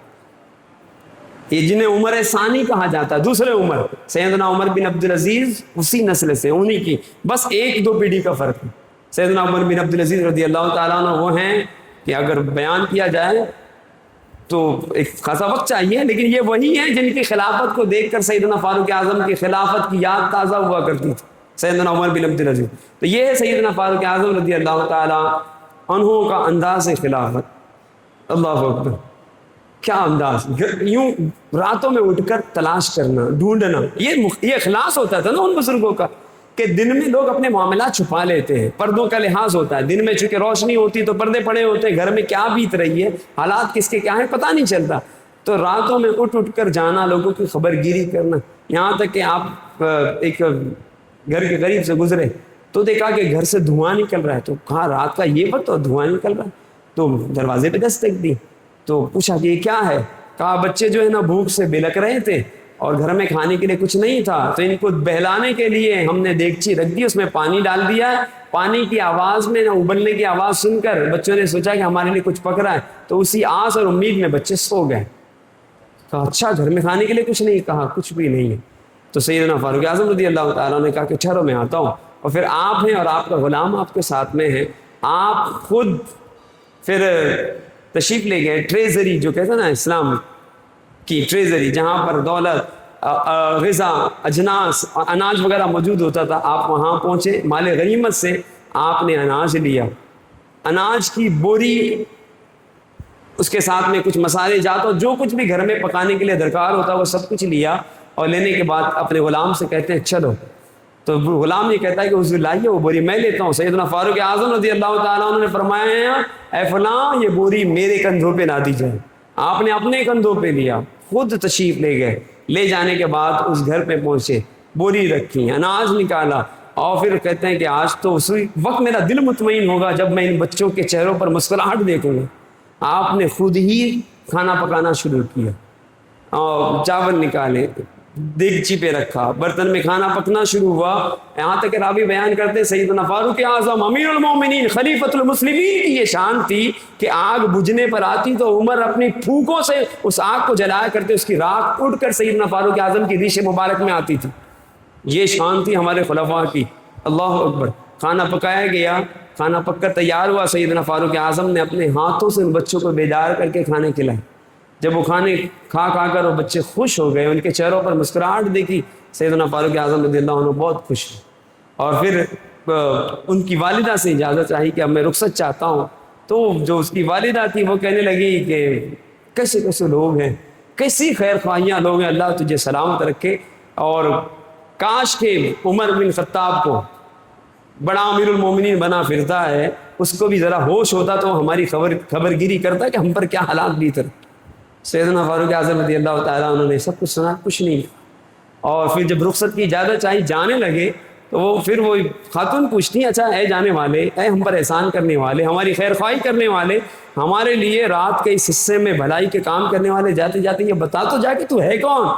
یہ جنہیں عمر ثانی کہا جاتا ہے، دوسرے عمر، سیدنا عمر بن عبدالعزیز اسی نسل سے، انہی کی، بس ایک دو پیڑھی کا فرق ہے۔ سیدنا عمر بن عبدالعزیز رضی اللہ تعالیٰ عنہ وہ ہیں کہ اگر بیان کیا جائے تو ایک خاصا وقت چاہیے، لیکن یہ وہی ہیں جن کی خلافت کو دیکھ کر سیدنا فاروق اعظم کی خلافت کی یاد تازہ ہوا کرتی تھی، سیدنا عمر بن عبدالعزیز۔ تو یہ ہے سیدنا فاروق اعظم رضی اللہ تعالیٰ عنہ کا انداز خلافت۔ اللہ اکبر، کیا انداز! یوں راتوں میں اٹھ کر تلاش کرنا، ڈھونڈنا، یہ اخلاص ہوتا تھا نا ان بزرگوں کا، کہ دن میں لوگ اپنے معاملات چھپا لیتے ہیں، پردوں کا لحاظ ہوتا ہے، دن میں چونکہ روشنی ہوتی تو پردے پڑے ہوتے ہیں، گھر میں کیا بیت رہی ہے، حالات کس کے کیا ہیں پتہ نہیں چلتا، تو راتوں میں اٹھ کر جانا، لوگوں کی خبر گیری کرنا، یہاں تک کہ آپ ایک گھر کے قریب سے گزرے تو دیکھا کہ گھر سے دھواں نکل رہا ہے، تو کہا رات کا یہ وقت اور دھواں نکل رہا ہے، تو دروازے پہ دستک دی، تو پوچھا کہ یہ کیا ہے؟ کہا بچے جو ہے نا بھوک سے بلک رہے تھے اور گھر میں کھانے کے لیے کچھ نہیں تھا، تو ان کو بہلانے کے لیے ہم نے دیگچی رکھ دی، اس میں پانی ڈال دیا ہے، پانی کی آواز میں ابلنے کی آواز سن کر بچوں نے سوچا کہ ہمارے لیے کچھ پک رہا ہے، تو اسی آس اور امید میں بچے سو گئے۔ کہا اچھا گھر میں کھانے کے لیے کچھ نہیں؟ کہا کچھ بھی نہیں ہے۔ تو سیدنا فاروق اعظم رضی اللہ تعالیٰ نے کہا کہ ٹھہرو میں آتا ہوں، اور پھر آپ ہیں اور آپ کا غلام آپ کے ساتھ میں ہے، آپ خود پھر تشریف لے گئے ٹریزری، جو کہتے ہیں نا اسلام کی ٹریزری، جہاں پر دولت، غذا، اجناس، اناج وغیرہ موجود ہوتا تھا، آپ وہاں پہنچے، مال غنیمت سے آپ نے اناج لیا، اناج کی بوری، اس کے ساتھ میں کچھ مسالے جات اور جو کچھ بھی گھر میں پکانے کے لیے درکار ہوتا وہ سب کچھ لیا، اور لینے کے بعد اپنے غلام سے کہتے ہیں چلو، تو غلام یہ کہتا ہے کہ حضور لائیے وہ بوری میں لیتا ہوں۔ سیدنا فاروق اعظم رضی اللہ تعالیٰ عنہ نے فرمایا اے فلاں یہ بوری میرے کندھوں پہ نہ دی جائے، آپ نے اپنے کندھوں پہ لیا، خود تشریف لے گئے، لے جانے کے بعد اس گھر پہ پہنچے، بوری رکھی، اناج نکالا، اور پھر کہتے ہیں کہ آج تو اسی وقت میرا دل مطمئن ہوگا جب میں ان بچوں کے چہروں پر مسکراہٹ دیکھوں گا۔ آپ نے خود ہی کھانا پکانا شروع کیا، اور چاول نکالے، دیگچی پہ رکھا، برتن میں کھانا پکنا شروع ہوا، یہاں تک کہ راوی بیان کرتے سیدنا فاروق اعظم امیر المومنین خلیفۃ المسلمین کی یہ شان تھی کہ آگ بجھنے پر آتی تو عمر اپنی پھونکوں سے اس آگ کو جلایا کرتے، اس کی راکھ اڑ کر سیدنا فاروق اعظم کی ریش مبارک میں آتی تھی۔ یہ شان تھی ہمارے خلفاء کی۔ اللہ اکبر، کھانا پکایا گیا، کھانا پک کر تیار ہوا، سیدنا فاروق اعظم نے اپنے ہاتھوں سے ان بچوں کو بیدار کر کے کھانے کھلائے۔ جب وہ کھانے کھا کر وہ بچے خوش ہو گئے، ان کے چہروں پر مسکراہٹ دیکھی، سیدنا فاروق اعظم رضی اللہ عنہ بہت خوش ہوئے، اور پھر ان کی والدہ سے اجازت چاہی کہ اب میں رخصت چاہتا ہوں، تو جو اس کی والدہ تھی وہ کہنے لگی کہ کیسے کیسے لوگ ہیں، کیسی خیر خواہیاں لوگ ہیں، اللہ تجھے سلامت رکھے، اور کاش کہ عمر بن خطاب کو بڑا امیر المومنین بنا پھرتا ہے، اس کو بھی ذرا ہوش ہوتا تو ہماری خبر گیری کرتا کہ ہم پر کیا حالات بیت رہے۔ سیدنا فاروق اعظم رضی اللہ تعالیٰ عنہ نے سب کچھ سنا، کچھ نہیں، اور پھر جب رخصت کی اجازت چاہی جانے لگے تو وہ خاتون پوچھتی اچھا اے جانے والے، اے ہم پر احسان کرنے والے، ہماری خیر خواہی کرنے والے، ہمارے لیے رات کے اس حصے میں بھلائی کے کام کرنے والے، جاتے جاتے یہ بتا تو جا کہ تو ہے کون؟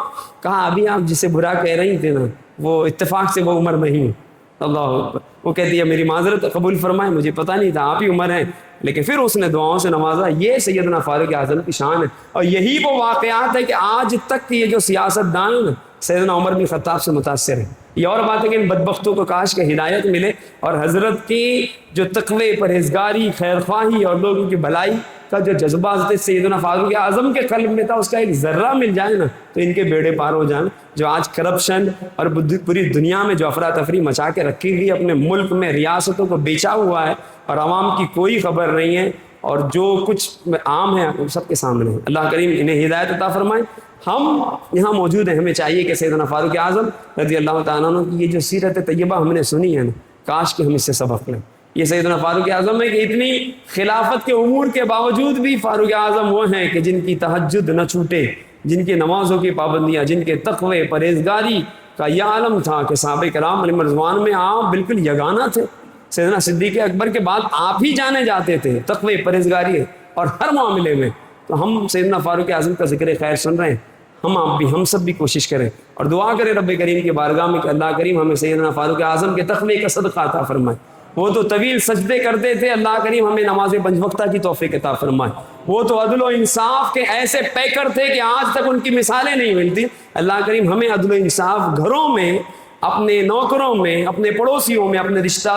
کہا ابھی آپ جسے برا کہہ رہی تھے نا وہ اتفاق سے وہ عمر نہیں ہے۔ اللہ، وہ کہتی ہے میری معذرت قبول فرمائے، مجھے پتہ نہیں تھا آپ ہی عمر ہیں، لیکن پھر اس نے دعاؤں سے نوازا۔ یہ سیدنا فاروق اعظم کی شان ہے، اور یہی وہ واقعات ہے کہ آج تک یہ جو سیاست دان ہیں سیدنا عمر بن خطاب سے متاثر ہیں۔ یہ اور بات ہے کہ ان بدبختوں کو کاش کہ ہدایت ملے، اور حضرت کی جو تقوی، پرہیزگاری، خیر خواہی اور لوگوں کی بھلائی کا جو جذبہ حضرت سیدنا فاروق اعظم کے قلب میں تھا اس کا ایک ذرہ مل جائے نا تو ان کے بیڑے پار ہو جائیں۔ جو آج کرپشن اور پوری دنیا میں جو افراتفری مچا کے رکھی گئی، اپنے ملک میں ریاستوں کو بیچا ہوا ہے اور عوام کی کوئی خبر نہیں ہے، اور جو کچھ عام ہے وہ سب کے سامنے ہے۔ اللہ کریم انہیں ہدایت عطا فرمائے۔ ہم یہاں موجود ہیں، ہمیں چاہیے کہ سیدنا فاروق اعظم رضی اللہ تعالیٰ عنہ کی یہ جو سیرت طیبہ ہم نے سنی ہے نا، کاش کہ ہم اس سے سبق لیں۔ یہ سیدنا فاروق اعظم ہے کہ اتنی خلافت کے امور کے باوجود بھی فاروق اعظم وہ ہیں کہ جن کی تہجد نہ چھوٹے، جن کی نمازوں کی پابندیاں، جن کے تقوی، پرہیزگاری کا یہ عالم تھا کہ صحابہ کرام علیہ رضوان میں آپ بالکل یگانہ تھے۔ سیدنا صدیق اکبر کے بعد آپ ہی جانے جاتے تھے تقوی، پرہیزگاری اور ہر معاملے میں۔ تو ہم سیدنا فاروق اعظم کا ذکر خیر سن رہے ہیں، ہم سب بھی کوشش کریں اور دعا کریں رب کریم کی بارگاہ میں کہ اللہ کریم ہمیں سیدنا فاروق اعظم کے تقوی کا صدقہ عطا فرمائے، وہ تو طویل سجدے کرتے تھے، اللہ کریم ہمیں نماز پنج وقتہ کی توفیق عطا فرمائے۔ وہ تو عدل و انصاف کے ایسے پیکر تھے کہ آج تک ان کی مثالیں نہیں ملتی۔ اللہ کریم ہمیں عدل و انصاف گھروں میں، اپنے نوکروں میں، اپنے پڑوسیوں میں، اپنے رشتہ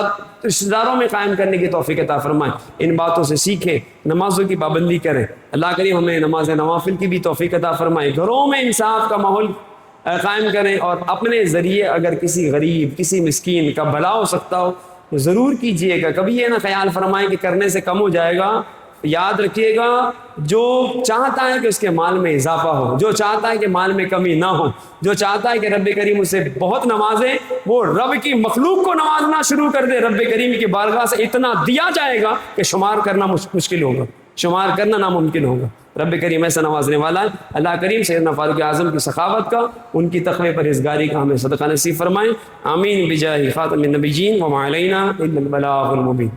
داروں میں قائم کرنے کی توفیق عطا فرمائے۔ ان باتوں سے سیکھیں، نمازوں کی پابندی کریں۔ اللہ کریم ہمیں نماز نوافل کی بھی توفیق عطا فرمائے۔ گھروں میں انصاف کا ماحول قائم کریں، اور اپنے ذریعے اگر کسی غریب، کسی مسکین کا بھلا ہو سکتا ہو تو ضرور کیجئے گا۔ کبھی یہ نہ خیال فرمائیں کہ کرنے سے کم ہو جائے گا۔ یاد رکھیے گا، جو چاہتا ہے کہ اس کے مال میں اضافہ ہو، جو چاہتا ہے کہ مال میں کمی نہ ہو، جو چاہتا ہے کہ رب کریم اسے بہت نوازے، وہ رب کی مخلوق کو نوازنا شروع کر دے۔ رب کریم کی بارگاہ سے اتنا دیا جائے گا کہ شمار کرنا مشکل ہوگا، شمار کرنا ناممکن ہوگا۔ رب کریم ایسا نوازنے والا ہے۔ اللہ کریم سیدنا فاروق اعظم کی سخاوت کا، ان کی تقوی پرہیزگاری کا ہمیں صدقہ نصیب فرمائیں۔ آمین بجاہ خاتم النبیین وما علینا الا البلاغ المبین۔